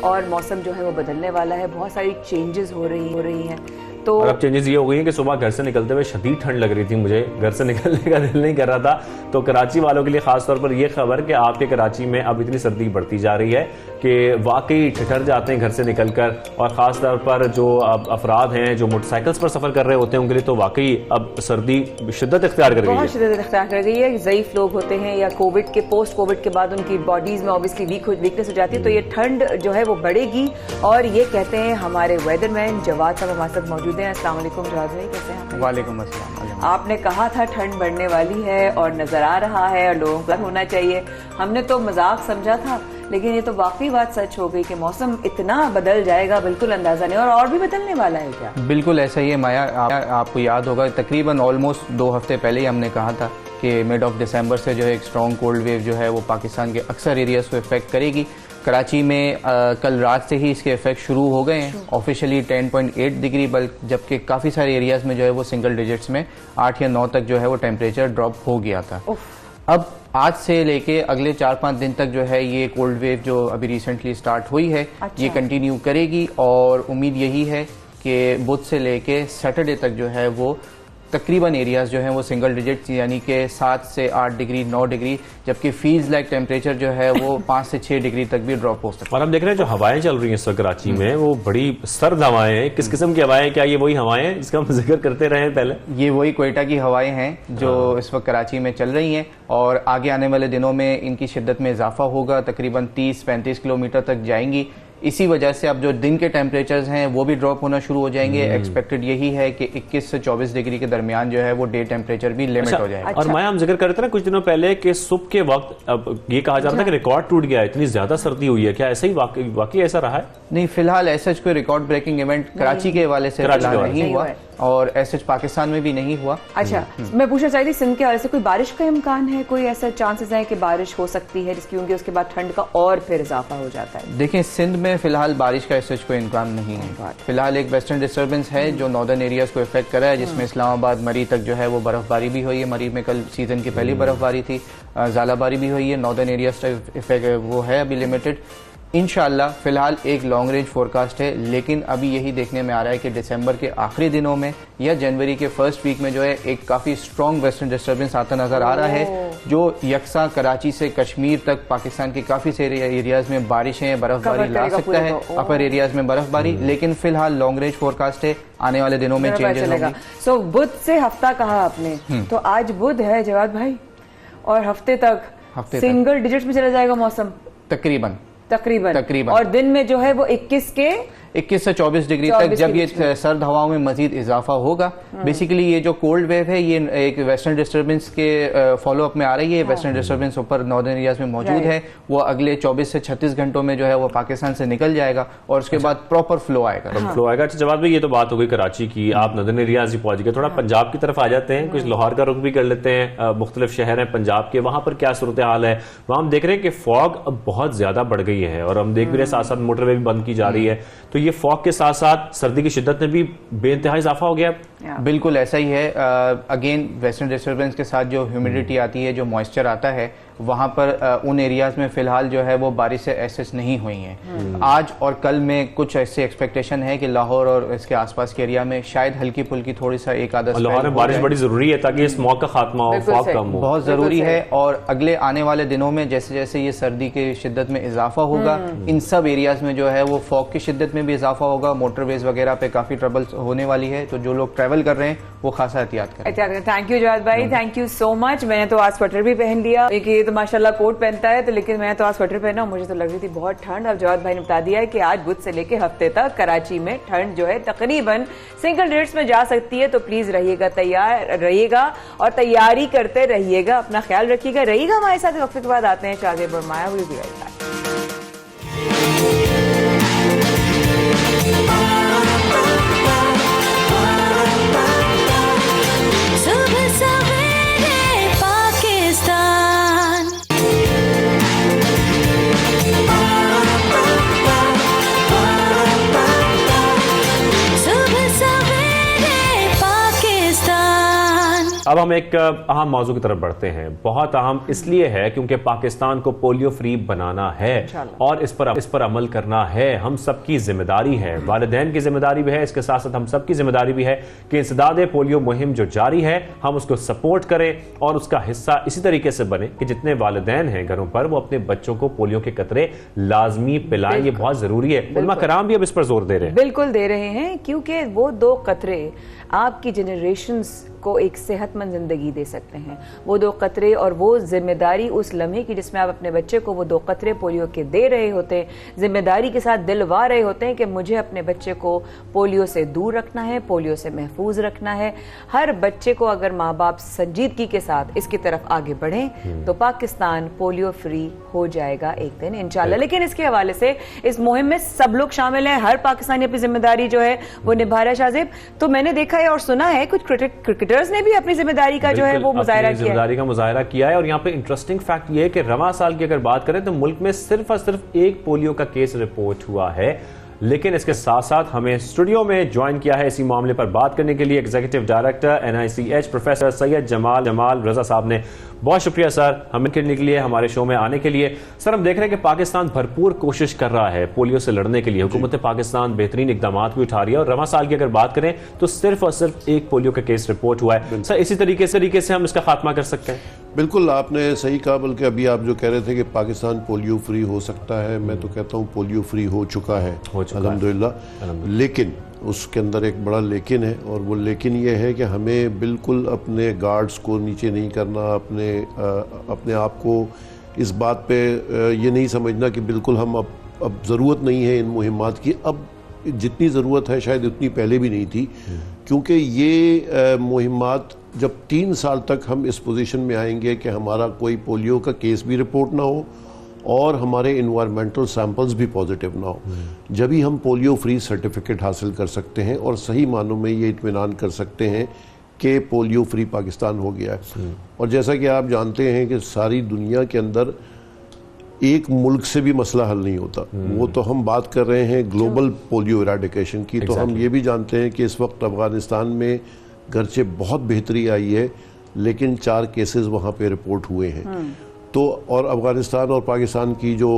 और मौसम जो है वो बदलने वाला है, बहुत सारी चेंजेस हो रही हैं। तो
और अब चेंजेस ये हो गई हैं कि सुबह घर से निकलते हुए शदीद ठंड लग रही थी, मुझे घर से निकलने का दिल नहीं कर रहा था। तो कराची वालों के लिए खास तौर पर यह खबर कि आपके कराची में अब इतनी सर्दी बढ़ती जा रही है कि वाकई ठिठर जाते हैं घर से निकलकर। और खास तौर पर जो अफराद हैं जो मोटरसाइकिल्स पर सफर कर रहे होते हैं, उनके लिए तो वाकई अब सर्दी शिद्दत इख्तियार कर गई है,
बहुत शिद्दत इख्तियार कर गई है। ज़ईफ लोग होते हैं या कोविड के पोस्ट कोविड के बाद उनकी बॉडीज में ऑब्वियसली वीकनेस हो जाती है, तो ये ठंड जो है वो बढ़ेगी। और ये कहते हैं हमारे वेदरमैन जवाद साहब हमारे साथ मौजूद हैं। अस्सलाम वालेकुम जवाद भाई, कैसे हैं?
वालेकुम अस्सलाम।
आपने कहा था ठंड बढ़ने वाली है और नजर आ रहा है और लोगों को होना चाहिए। हमने तो मजाक समझा था, लेकिन ये तो वाकई बात सच हो गई कि मौसम इतना बदल जाएगा, बिल्कुल अंदाजा नहीं। और भी बदलने वाला है क्या?
बिल्कुल ऐसा ही है माया। आपको याद होगा तकरीबन ऑलमोस्ट 2 हफ्ते पहले ही हमने कहा था कि मिड ऑफ दिसंबर से जो है एक स्ट्रॉन्ग कोल्ड वेव जो है वो पाकिस्तान के अक्सर एरियाज को इफेक्ट करेगी। कराची में कल रात से ही इसके इफेक्ट शुरू हो गए हैं, ऑफिशियली 10.8 डिग्री, बल्कि जबकि काफ़ी सारे एरियाज में जो है वो सिंगल डिजिट्स में 8 या 9 तक जो है वो टेम्परेचर ड्रॉप हो गया था। अब आज से लेके अगले 4-5 दिन तक जो है ये कोल्ड वेव जो अभी रिसेंटली स्टार्ट हुई है, ये कंटिन्यू करेगी। और उम्मीद यही है कि बुध से लेके सैटरडे तक जो है वो तकरीबन एरियाज जो हैं वो सिंगल डिजिट्स यानी कि 7 से 8 डिग्री 9 डिग्री, जबकि फील्ड लाइक टेम्परेचर जो है वो 5 से 6 डिग्री तक भी ड्रॉप हो सकता है।
और हम देख रहे हैं जो हवाएं चल रही हैं इस वक्त कराची में, वो बड़ी सर्द हवाएं हैं। किस किस्म की हवाएं? क्या ये वही हवाएं हैं जिसका हम जिक्र करते रहे पहले?
ये वही क्वेटा की हवाएं हैं जो इस वक्त कराची में चल रही हैं, और आगे आने वाले दिनों में इनकी शिद्दत में इजाफा होगा, तकरीबन 30-35 किलोमीटर तक जाएंगी। इसी वजह से अब जो दिन के टेम्परेचर्स हैं वो भी ड्रॉप होना शुरू हो जाएंगे। एक्सपेक्टेड यही है कि 21 से 24 डिग्री के दरमियान जो है वो डे टेम्परेचर भी लिमिट हो जाएगा।
और मैं हम जिक्र करते ना कुछ दिनों पहले कि सुबह के वक्त अब ये कहा जाता है कि रिकॉर्ड टूट गया, इतनी ज्यादा सर्दी हुई है। क्या ऐसा ही वाकई ऐसा रहा है?
नहीं, फिलहाल ऐसा कोई रिकॉर्ड ब्रेकिंग इवेंट कराची के हवाले से नहीं हुआ और ऐसे पाकिस्तान में भी नहीं हुआ।
अच्छा, मैं पूछना चाहती थी सिंध के हवाले से कोई बारिश का इम्कान है? कोई ऐसा चांसेस है कि बारिश हो सकती है जिसकी क्योंकि उसके बाद ठंड का और फिर इजाफा हो जाता है?
देखिए, सिंध में फिलहाल बारिश का ऐसा कोई इम्कान नहीं है। फिलहाल एक वेस्टर्न डिस्टर्बेंस है जो नॉर्दर्न एरियाज को इफेक्ट कर रहा है, जिसमें इस्लामाबाद मरी तक जो है वो बर्फबारी भी हुई है। मरी में कल सीजन की पहली बर्फबारी थी, ज़ालाबारी भी हुई है। नॉर्दर्न एरियाज इफेक्ट वो है अभी लिमिटेड। इंशाल्लाह फिलहाल एक लॉन्ग रेंज फोरकास्ट है, लेकिन अभी यही देखने में आ रहा है कि दिसंबर के आखिरी दिनों में या जनवरी के फर्स्ट वीक में जो है एक काफ़ी स्ट्रॉन्ग वेस्टर्न डिस्टर्बेंस आता नजर आ रहा है, जो यकसा कराची से कश्मीर तक पाकिस्तान के काफ़ी सारे एरियाज में बारिशें बर्फबारी ला सकता है, अपर एरियाज में बर्फबारी। लेकिन फिलहाल लॉन्ग रेंज फोरकास्ट है, आने वाले दिनों में चेंजेस होंगे।
सो बुध से हफ्ता कहा आपने, तो आज बुध है जवाद भाई, और हफ्ते तक सिंगल डिजिट्स में चला जाएगा मौसम
तकरीबन
और दिन में जो है वो 21 से 24 डिग्री तक, जब ये सर्द हवाओं में मजीद इजाफा होगा। बेसिकली ये जो कोल्ड वेव है ये एक वेस्टर्न डिस्टर्बेंस के फॉलो अप में आ रही है। वेस्टर्न डिस्टर्बेंस ऊपर नॉर्दर्न एरियाज में मौजूद है, वो अगले 24 से 36 घंटों में जो है वो पाकिस्तान से निकल जाएगा और उसके बाद प्रॉपर फ्लो आएगा।
अच्छा जवाब भाई, ये तो बात हो गई कराची की, आप नॉर्दर्न एरियाज ही पहुंच गए, थोड़ा पंजाब की तरफ आ जाते हैं, कुछ लाहौर का रुख भी कर लेते हैं। मुख्तलिफ शहर हैं पंजाब के, वहां पर क्या सूरत हाल है? वहां हम देख रहे हैं कि फॉग अब बहुत ज्यादा बढ़ गई है और हम देख भी रहे साथ साथ मोटरवे भी बंद की जा रही है, तो ये फॉग के साथ साथ सर्दी की शिद्दत में भी बेइंतहा इजाफा हो गया।
बिल्कुल ऐसा ही है। अगेन वेस्टर्न डिस्टर्बेंस के साथ जो ह्यूमिडिटी आती है, जो मॉइस्चर आता है, वहाँ पर उन एरियाज में फिलहाल जो है वो बारिश से एसेस नहीं हुई हैं। आज और कल में कुछ ऐसी एक्सपेक्टेशन है कि लाहौर और इसके आसपास के एरिया में शायद हल्की फुल्की थोड़ी सा एक आधा
लाहौर में बारिश बड़ी जरूरी है ताकि स्मॉग का खात्मा हो, फॉग कम हो,
बहुत जरूरी है। और अगले आने वाले दिनों में जैसे जैसे ये सर्दी की शिद्दत में इजाफा होगा, इन सब एरियाज में जो है वो फॉग की शिद्दत में भी इजाफा होगा, मोटरवेज वगैरह पे काफी ट्रबल होने वाली है, तो जो लोग ट्रैवल कर रहे हैं वो खासा एहतियात करें।
थैंक यू जवाद भाई, थैंक यू सो मच। मैंने तो आज स्वेटर भी पहन लिया, ये तो माशाल्लाह कोट पहनता है, तो लेकिन मैंने तो आज स्वेटर पहना, मुझे तो लग रही थी बहुत ठंड। अब जवाद भाई ने बता दिया है कि आज बुध से लेके हफ्ते तक कराची में ठंड जो है तकरीबन सिंगल डिजिट्स में जा सकती है, तो प्लीज रहिएगा, तैयार रहिएगा और तैयारी करते रहिएगा, अपना ख्याल रखिएगा। रहिएगा हमारे साथ। वक्त के बाद आते हैं शाज़ेब और माया, विल बी राइट बैक।
अब हम एक अहम मौजू की तरफ बढ़ते हैं। बहुत अहम इसलिए है क्योंकि पाकिस्तान को पोलियो फ्री बनाना है और इस पर अमल करना है, हम सबकी जिम्मेदारी है, वालिदैन की जिम्मेदारी भी है, इसके साथ साथ हम सबकी जिम्मेदारी भी है कि इंसदाद पोलियो मुहिम जो जारी है हम उसको सपोर्ट करें और उसका हिस्सा इसी तरीके से बने कि जितने वालिदैन हैं घरों पर वो अपने बच्चों को पोलियो के कतरे लाजमी पिलाएं। ये बहुत जरूरी है। उलमा कराम भी अब इस पर जोर दे रहे हैं।
बिल्कुल दे रहे हैं, क्योंकि वो 2 कतरे आपकी जनरेशंस को एक सेहतमंद जिंदगी दे सकते हैं। वो 2 कतरे और वो जिम्मेदारी उस लम्हे की जिसमें आप अपने बच्चे को वो 2 कतरे पोलियो के दे रहे होते हैं, जिम्मेदारी के साथ दिलवा रहे होते हैं कि मुझे अपने बच्चे को पोलियो से दूर रखना है, पोलियो से महफूज रखना है। हर बच्चे को अगर माँ बाप संजीदगी के साथ इसकी तरफ आगे बढ़ें तो पाकिस्तान पोलियो फ्री हो जाएगा एक दिन इंशाल्लाह। लेकिन इसके हवाले से इस मुहिम में सब लोग शामिल हैं, हर पाकिस्तानी अपनी जिम्मेदारी जो है वो निभा रहा है। शाज़ेब, तो मैंने देखा है और सुना है कुछ क्रिकेटर्स ने भी अपनी जिम्मेदारी का जो है वो
मुजाहिरा किया है। और यहाँ पे इंटरेस्टिंग फैक्ट ये है कि रवां साल की अगर बात करें तो मुल्क में सिर्फ और सिर्फ एक पोलियो का केस रिपोर्ट हुआ है। लेकिन इसके साथ साथ हमें स्टूडियो में ज्वाइन किया है इसी मामले पर बात करने के लिए executive director NICH professor Syed Jamal Raza sahab ने। बहुत शुक्रिया सर हमें करने के लिए, हमारे शो में आने के लिए। सर, हम देख रहे हैं कि पाकिस्तान भरपूर कोशिश कर रहा है पोलियो से लड़ने के लिए, हुकूमत पाकिस्तान बेहतरीन इकदाम भी उठा रही है और रवां साल की अगर बात करें तो सिर्फ और सिर्फ एक पोलियो का केस रिपोर्ट हुआ है। सर, इसी तरीके से हम इसका खात्मा कर सकते हैं?
बिल्कुल, आपने सही कहा। बल्कि अभी आप जो कह रहे थे कि पाकिस्तान पोलियो फ्री हो सकता है, मैं तो कहता हूँ पोलियो फ्री हो चुका है अल्हम्दुलिल्लाह। लेकिन उसके अंदर एक बड़ा लेकिन है, और वो लेकिन ये है कि हमें बिल्कुल अपने गार्ड्स को नीचे नहीं करना, अपने आप को इस बात पे ये नहीं समझना कि बिल्कुल हम अब ज़रूरत नहीं है इन मुहिमात की। अब जितनी ज़रूरत है शायद उतनी पहले भी नहीं थी, क्योंकि ये मुहिमात जब 3 साल तक हम इस पोजीशन में आएंगे कि हमारा कोई पोलियो का केस भी रिपोर्ट ना हो और हमारे इन्वायरमेंटल सैंपल्स भी पॉजिटिव ना हो, जब ही हम पोलियो फ्री सर्टिफिकेट हासिल कर सकते हैं और सही मानों में ये इत्मीनान कर सकते हैं कि पोलियो फ्री पाकिस्तान हो गया है। और जैसा कि आप जानते हैं कि सारी दुनिया के अंदर एक मुल्क से भी मसला हल नहीं होता, वो तो हम बात कर रहे हैं ग्लोबल पोलियो इराडिकेशन की। तो हम ये भी जानते हैं कि इस वक्त अफगानिस्तान में गरचे बहुत बेहतरी आई है, लेकिन 4 केसेस वहाँ पे रिपोर्ट हुए हैं। तो और अफगानिस्तान और पाकिस्तान की जो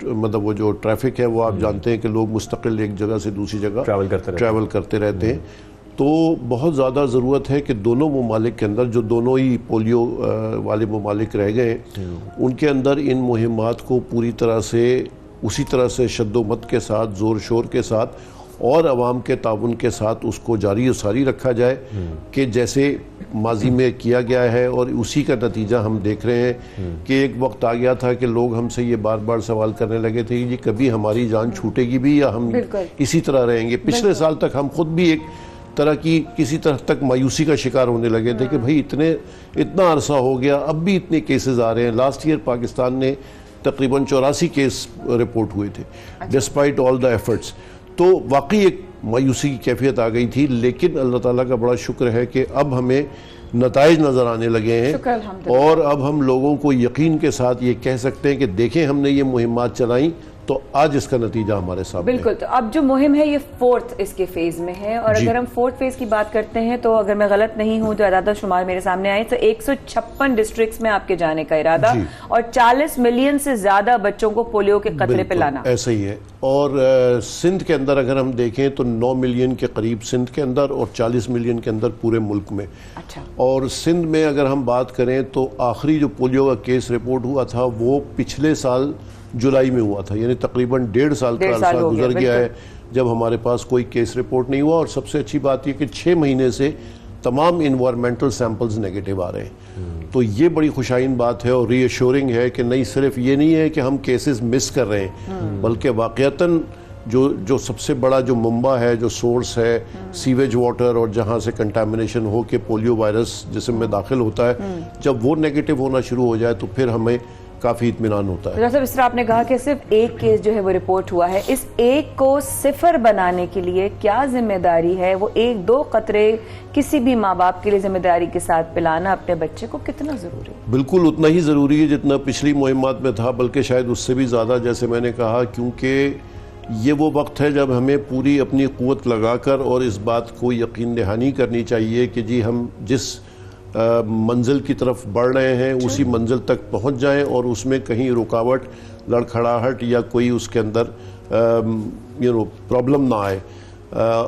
मतलब वो जो ट्रैफिक है वो आप जानते हैं कि लोग मुस्तकिल एक जगह से दूसरी जगह ट्रैवल करते रहते हैं। तो बहुत ज़्यादा ज़रूरत है कि दोनों ममालिक के अंदर, जो दोनों ही पोलियो वाले ममालिक रह गए उनके अंदर इन मुहिमात को पूरी तरह से उसी तरह से शद्दोमत के साथ, ज़ोर शोर के साथ और अवाम के ताउन के साथ उसको जारी सारी रखा जाए कि जैसे माजी में किया गया है। और उसी का नतीजा हम देख रहे हैं कि एक वक्त आ गया था कि लोग हमसे ये बार बार सवाल करने लगे थे कि कभी हमारी जान छूटेगी भी या हम इसी तरह रहेंगे। पिछले साल तक हम खुद भी एक तरह की किसी तरह तक मायूसी का शिकार होने लगे थे कि भाई इतना अरसा हो गया, अब भी इतने केसेस आ रहे हैं। लास्ट ईयर पाकिस्तान ने तकरीबन 84 केस रिपोर्ट हुए थे डिस्पाइट ऑल द एफर्ट्स। तो वाकई एक मायूसी की कैफियत आ गई थी, लेकिन अल्लाह ताला का बड़ा शुक्र है कि अब हमें नताइज नज़र आने लगे हैं और अब हम लोगों को यकीन के साथ ये कह सकते हैं कि देखें हमने ये मुहिमात चलाई तो आज इसका नतीजा हमारे सामने।
बिल्कुल। तो अब जो मुहिम है ये 4th इसके फेज में है और अगर हम 4th फेज की बात करते हैं तो अगर मैं गलत नहीं हूं, जो आदाद शुमार मेरे सामने आए तो 156 डिस्ट्रिक्ट्स में आपके जाने का इरादा और 40 मिलियन से ज्यादा बच्चों को पोलियो के कतरे पिलाना।
ऐसा ही है। और सिंध के अंदर अगर हम देखें तो 9 मिलियन के करीब सिंध के अंदर और 40 मिलियन के अंदर पूरे मुल्क में।
अच्छा।
और सिंध में अगर हम बात करें तो आखिरी जो पोलियो का केस रिपोर्ट हुआ था वो पिछले साल जुलाई में हुआ था, यानी तकरीबन 1.5 साल का अरसा गुजर गया है जब हमारे पास कोई केस रिपोर्ट नहीं हुआ। और सबसे अच्छी बात यह कि 6 महीने से तमाम इन्वायरमेंटल सैंपल्स नेगेटिव आ रहे हैं। तो ये बड़ी खुशाइन बात है और रीअश्योरिंग है कि नहीं सिर्फ ये नहीं है कि हम केसेस मिस कर रहे हैं, बल्कि वाकईतन जो सबसे बड़ा जो मुंबा है, जो सोर्स है सीवेज वाटर और जहाँ से कंटामिनेशन हो के पोलियो वायरस जिस्म में दाखिल होता है, जब वो नेगेटिव होना शुरू हो जाए तो फिर हमें काफी इत्मीनान होता है।
जैसे इस तरह आपने कहा कि सिर्फ एक केस जो है वो रिपोर्ट हुआ है, इस एक को 0 बनाने के लिए क्या जिम्मेदारी है? वो 1-2 कतरे किसी भी माँ बाप के लिए जिम्मेदारी के साथ पिलाना अपने बच्चे को कितना जरूरी है?
बिल्कुल उतना ही जरूरी है जितना पिछली मुहिमात में था, बल्कि शायद उससे भी ज्यादा, जैसे मैंने कहा, क्योंकि ये वो वक्त है जब हमें पूरी अपनी कुव्वत लगाकर और इस बात को यकीन दहानी करनी चाहिए कि जी हम जिस मंजिल की तरफ बढ़ रहे हैं उसी मंजिल तक पहुंच जाएं और उसमें कहीं रुकावट, लड़खड़ाहट या कोई उसके अंदर प्रॉब्लम ना आए।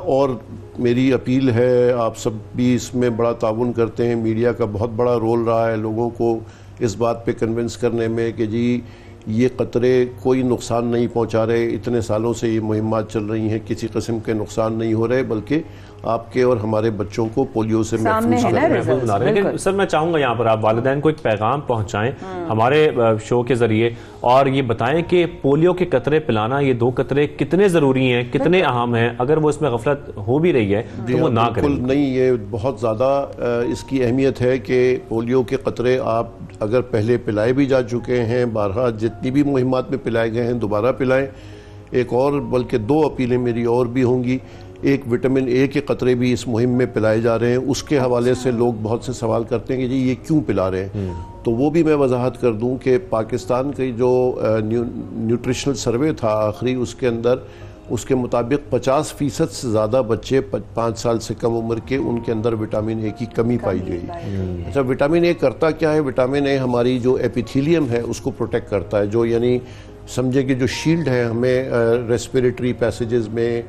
और मेरी अपील है, आप सब भी इसमें बड़ा ताउन करते हैं, मीडिया का बहुत बड़ा रोल रहा है लोगों को इस बात पे कन्विंस करने में कि जी ये कतरे कोई नुकसान नहीं पहुंचा रहे। इतने सालों से ये मुहिमात चल रही हैं, किसी किस्म के नुकसान नहीं हो रहे, बल्कि आपके और हमारे बच्चों को पोलियो से महफूज बना रहे हैं।
लेकिन सर मैं चाहूंगा यहाँ पर आप वालिदैन को एक पैगाम पहुंचाएं हमारे शो के जरिए और ये बताएं कि पोलियो के कतरे पिलाना, ये 2 कतरे कितने जरूरी हैं, कितने अहम हैं। अगर वो इसमें गफलत हो भी रही है तो वो ना करें।
नहीं, ये बहुत ज्यादा इसकी अहमियत है कि पोलियो के कतरे आप अगर पहले पिलाए भी जा चुके हैं, बारहा जितनी भी मुहिमात में पिलाए गए हैं, दोबारा पिलाएं। एक और बल्कि 2 अपीलें मेरी और भी होंगी। एक विटामिन ए के कतरे भी इस मुहिम में पिलाए जा रहे हैं, उसके हवाले से लोग बहुत से सवाल करते हैं कि जी ये क्यों पिला रहे हैं। तो वो भी मैं वजाहत कर दूं कि पाकिस्तान की जो न्यूट्रिशनल सर्वे था आखिरी, उसके अंदर उसके मुताबिक 50% से ज़्यादा बच्चे 5 साल से कम उम्र के, उनके अंदर विटामिन ए की कमी पाई गई। अच्छा, विटामिन ए करता क्या है? विटामिन ए हमारी जो एपिथेलियम है उसको प्रोटेक्ट करता है, जो यानी समझे कि जो शील्ड है हमें रेस्पिरेटरी पैसेजेस में,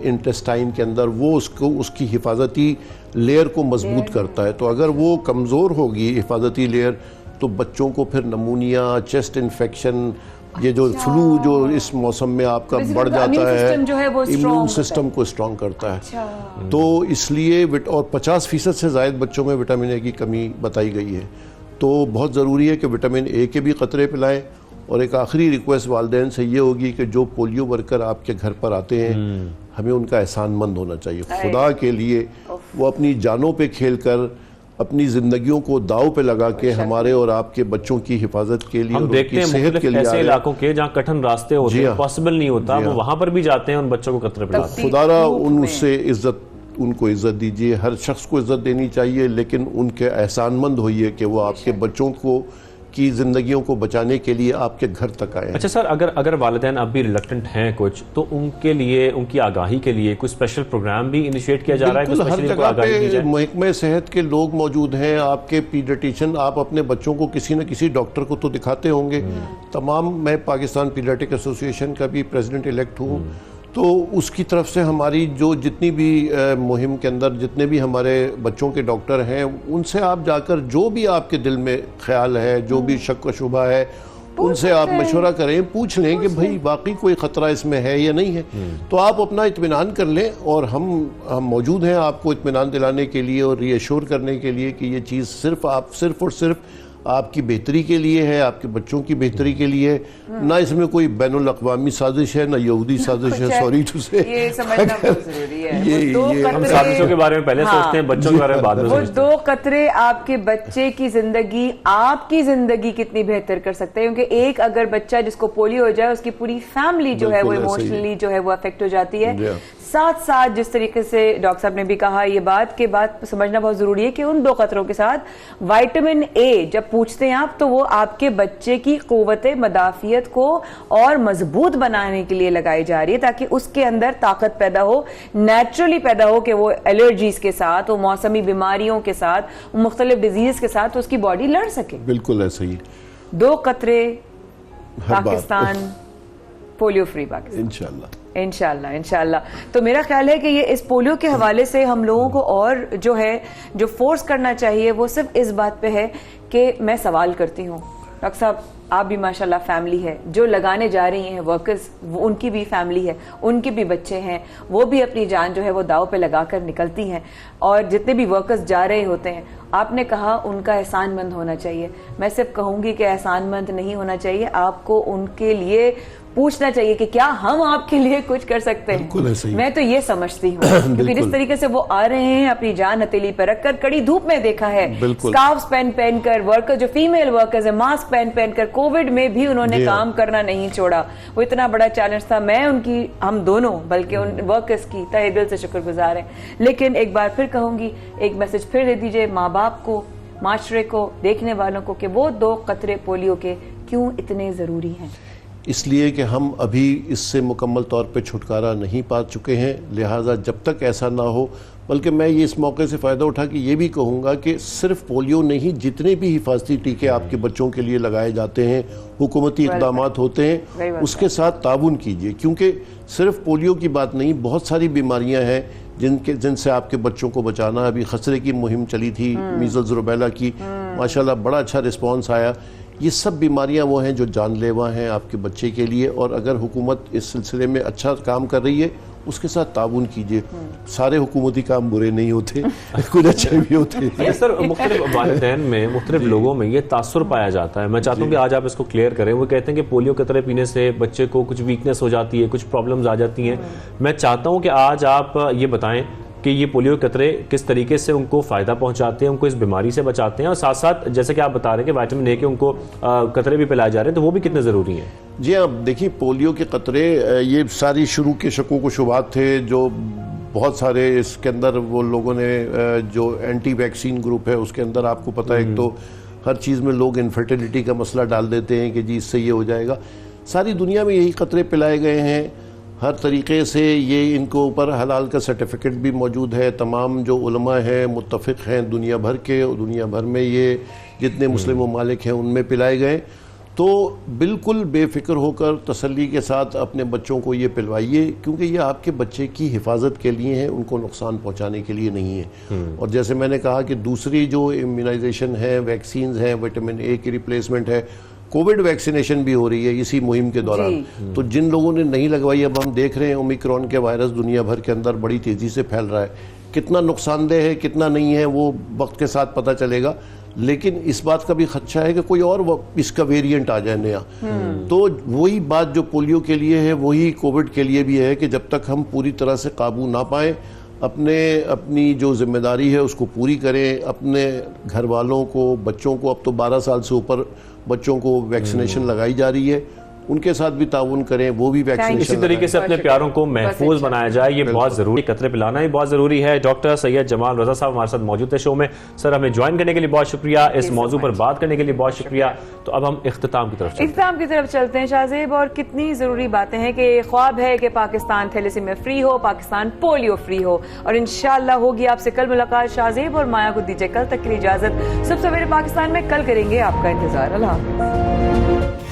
इंटेस्टाइन के अंदर, वो उसकी हिफाजती लेयर को मजबूत करता है। तो अगर वो कमज़ोर होगी हिफाजती लेयर तो बच्चों को फिर नमूनिया, चेस्ट इन्फेक्शन, ये जो फ्लू जो इस मौसम में आपका बढ़ जाता है, इम्यून सिस्टम को स्ट्रॉन्ग करता है। तो इसलिए और 50% से ज़ायद बच्चों में विटामिन ए की कमी बताई गई है। तो बहुत ज़रूरी है कि विटामिन ए के भी कतरे पिलाएं। और एक आखिरी रिक्वेस्ट वालिदैन से ये होगी कि जो पोलियो वर्कर आपके घर पर आते हैं, हमें उनका एहसानमंद होना चाहिए। खुदा के लिए वो अपनी जानों पे खेलकर, अपनी जिंदगियों को दाव पे लगा के हमारे और आपके बच्चों की हिफाजत के लिए,
हम देखते हैं सेहत के लिए ऐसे इलाकों के जहाँ कठिन रास्ते होते हैं, पॉसिबल नहीं होता, वो वहां पर भी जाते हैं, उन बच्चों को कतरे पिलाते हैं।
खुदारा उनसे उनको इज्जत दीजिए, हर शख्स को इज्जत देनी चाहिए, लेकिन उनके एहसानमंद होइए कि वो आपके बच्चों को की जिंदगियों को बचाने के लिए आपके घर तक आए हैं।
अच्छा सर, अगर वालिदैन अब भी रिलक्टेंट हैं कुछ, तो उनके लिए, उनकी आगाही के लिए कुछ स्पेशल प्रोग्राम भी इनिशिएट किया जा रहा है?
बिल्कुल, हर जगह पे महकमे सेहत के लोग मौजूद हैं, आपके पीडियाट्रिशियन, आप अपने बच्चों को किसी न किसी डॉक्टर को तो दिखाते होंगे। तमाम, मैं पाकिस्तान पीडियाट्रिक एसोसिएशन का भी प्रेसिडेंट इलेक्ट हूँ, तो उसकी तरफ से हमारी जो जितनी भी मुहिम के अंदर जितने भी हमारे बच्चों के डॉक्टर हैं, उनसे आप जाकर जो भी आपके दिल में ख्याल है, जो भी शक व शुबा है, उनसे आप मशवरा करें, पूछ लें कि भाई वाकई कोई ख़तरा इसमें है या नहीं है। तो आप अपना इत्मीनान कर लें और हम मौजूद हैं आपको इत्मीनान दिलाने के लिए और रीअश्योर करने के लिए कि ये चीज़ सिर्फ और सिर्फ आपकी बेहतरी के लिए है, आपके बच्चों की बेहतरी के लिए है। ना इसमें कोई बैनुल अक़वामी साजिश है, ना यहूदी साजिश है। सॉरी टू से,
ये समझना बहुत जरूरी है।
ये
हम साजिशों के बारे में पहले सोचते हैं, बच्चों के बारे में बाद में सोचते हैं।
2 कतरे आपके बच्चे की जिंदगी, आपकी जिंदगी कितनी बेहतर कर सकते हैं, क्योंकि एक अगर बच्चा जिसको पोलियो हो जाए, उसकी पूरी फैमिली जो है वो इमोशनली जो है वो अफेक्ट हो जाती है। साथ साथ जिस तरीके से डॉक्टर साहब ने भी कहा, ये बात समझना बहुत जरूरी है कि उन 2 कतरों के साथ विटामिन ए जब पूछते हैं आप, तो वो आपके बच्चे की क़ुव्वत मदाफियत को और मजबूत बनाने के लिए लगाई जा रही है, ताकि उसके अंदर ताकत पैदा हो, नेचुरली पैदा हो, कि वो एलर्जीज के साथ, वो मौसमी बीमारियों के साथ, मुख्तलिफ डिजीज के साथ उसकी बॉडी लड़ सके।
बिल्कुल ऐसा ही।
2 कतरे पाकिस्तान पोलियो फ्री पाकिस्तान इंशाल्लाह। तो मेरा ख्याल है कि ये इस पोलियो के हवाले से हम लोगों को और जो है जो फोर्स करना चाहिए वो सिर्फ इस बात पे है कि मैं सवाल करती हूँ, डॉक्टर साहब आप भी माशाल्लाह फैमिली है, जो लगाने जा रही हैं वर्कर्स, उनकी भी फैमिली है, उनके भी बच्चे हैं, वो भी अपनी जान जो है वो दाव पे लगाकर निकलती हैं, और जितने भी वर्कर्स जा रहे होते हैं, आपने कहा उनका एहसानमंद होना चाहिए। मैं सिर्फ कहूंगी कि एहसानमंद नहीं होना चाहिए, आपको उनके लिए पूछना चाहिए कि क्या हम आपके लिए कुछ कर सकते हैं। मैं तो ये समझती हूँ क्योंकि जिस तरीके से वो आ रहे हैं अपनी जान हथेली पर रखकर, कड़ी धूप में देखा है, स्कार्फ पहन कर वर्कर, जो फीमेल वर्कर्स है, मास्क पहन कर, कोविड में भी उन्होंने काम करना नहीं छोड़ा। वो इतना बड़ा चैलेंज था। मैं उनकी, हम दोनों बल्कि उन वर्कर्स की तहे दिल से शुक्रगुजार हैं। लेकिन एक बार फिर कहूंगी, एक मैसेज फिर दे दीजिए माँ बाप को, माशरे को, देखने वालों को, कि वो 2 कतरे पोलियो के क्यों इतने जरूरी हैं।
इसलिए कि हम अभी इससे मुकम्मल तौर पे छुटकारा नहीं पा चुके हैं, लिहाजा जब तक ऐसा ना हो, बल्कि मैं ये इस मौके से फ़ायदा उठा के ये भी कहूँगा कि सिर्फ पोलियो नहीं, जितने भी हिफाजती टीके आपके बच्चों के लिए लगाए जाते हैं, हुकूमती इक़दाम होते हैं, उसके साथ ताउन कीजिए, क्योंकि सिर्फ पोलियो की बात नहीं, बहुत सारी बीमारियाँ हैं जिनसे आपके बच्चों को बचाना। अभी खसरे की मुहिम चली थी, मीज़ल्स रुबेला की, माशाल्लाह बड़ा अच्छा रिस्पॉन्स आया। ये सब बीमारियां वो हैं जो जानलेवा हैं आपके बच्चे के लिए, और अगर हुकूमत इस सिलसिले में अच्छा काम कर रही है, उसके साथ ताउन कीजिए। सारे हुकूमती काम बुरे नहीं होते, कुछ अच्छे भी होते हैं।
सर, मुख्तलिफ वालिदैन में, मुख्तलिफ लोगों में ये तासुर पाया जाता है। मैं चाहता हूँ कि आज आप इसको क्लियर करें। वो कहते हैं कि पोलियो कतरे पीने से बच्चे को कुछ वीकनेस हो जाती है, कुछ प्रॉब्लम्स आ जाती हैं। मैं चाहता हूँ कि आज आप ये बताएं कि ये पोलियो कतरे किस तरीके से उनको फ़ायदा पहुंचाते हैं, उनको इस बीमारी से बचाते हैं, और साथ साथ जैसे कि आप बता रहे हैं कि विटामिन ए के उनको कतरे भी पिलाए जा रहे हैं, तो वो भी कितने ज़रूरी हैं?
जी हाँ, देखिए पोलियो के कतरे, ये सारी शुरू के शकों को शुबात थे, जो बहुत सारे इसके अंदर वो लोगों ने जो एंटी वैक्सीन ग्रुप है उसके अंदर, आपको पता है, एक तो हर चीज़ में लोग इनफर्टिलिटी का मसला डाल देते हैं कि जी इससे ये हो जाएगा। सारी दुनिया में यही कतरे पिलाए गए हैं, हर तरीके से ये इनको ऊपर हलाल का सर्टिफिकेट भी मौजूद है। तमाम जो उलमा हैं मुत्तफ़िक़ हैं दुनिया भर के, और दुनिया भर में ये जितने मुस्लिम ममालिक हैं उनमें पिलाए गए। तो बिल्कुल बेफिक्र होकर तसल्ली के साथ अपने बच्चों को ये पिलवाइए, क्योंकि ये आपके बच्चे की हिफाजत के लिए है, उनको नुकसान पहुंचाने के लिए नहीं है। और जैसे मैंने कहा कि दूसरी जो इम्यूनाइजेशन है, वैक्सीन है, विटामिन ए की रिप्लेसमेंट है, कोविड वैक्सीनेशन भी हो रही है इसी मुहिम के दौरान। तो जिन लोगों ने नहीं लगवाई, अब हम देख रहे हैं ओमिक्रॉन के वायरस दुनिया भर के अंदर बड़ी तेज़ी से फैल रहा है। कितना नुकसानदेह है, कितना नहीं है, वो वक्त के साथ पता चलेगा। लेकिन इस बात का भी खदशा है कि कोई और इसका वेरिएंट आ जाए नया। तो वही बात जो पोलियो के लिए है वही कोविड के लिए भी है कि जब तक हम पूरी तरह से काबू ना पाएं, अपनी जो जिम्मेदारी है उसको पूरी करें। अपने घर वालों को, बच्चों को, अब तो 12 साल से ऊपर बच्चों को वैक्सीनेशन लगाई जा रही है, उनके साथ भी ताउन करें, वो भी वैक्सीनेशन।
इसी तरीके से अपने प्यारों को महफूज बनाया जाए, ये बहुत जरूरी, कतरे पिलाना ही बहुत जरूरी है। डॉक्टर सैयद जमाल रजा साहब हमारे साथ मौजूद है शो में। सर, हमें ज्वाइन करने के लिए बहुत शुक्रिया, इस मौजू पर बात करने के लिए बहुत शुक्रिया। तो अब हम इख्तिताम की तरफ
चलते हैं शाहजेब, और कितनी जरूरी बातें हैं कि ख्वाब है कि पाकिस्तान थैलेसीमिया फ्री हो, पाकिस्तान पोलियो फ्री हो, और इंशाअल्लाह होगी। आपसे कल मुलाकात। शाहजेब और माया को दीजिए कल तक की इजाजत। सुबह सवेरे पाकिस्तान में कल करेंगे आपका इंतजार। अल्लाह हाफिज।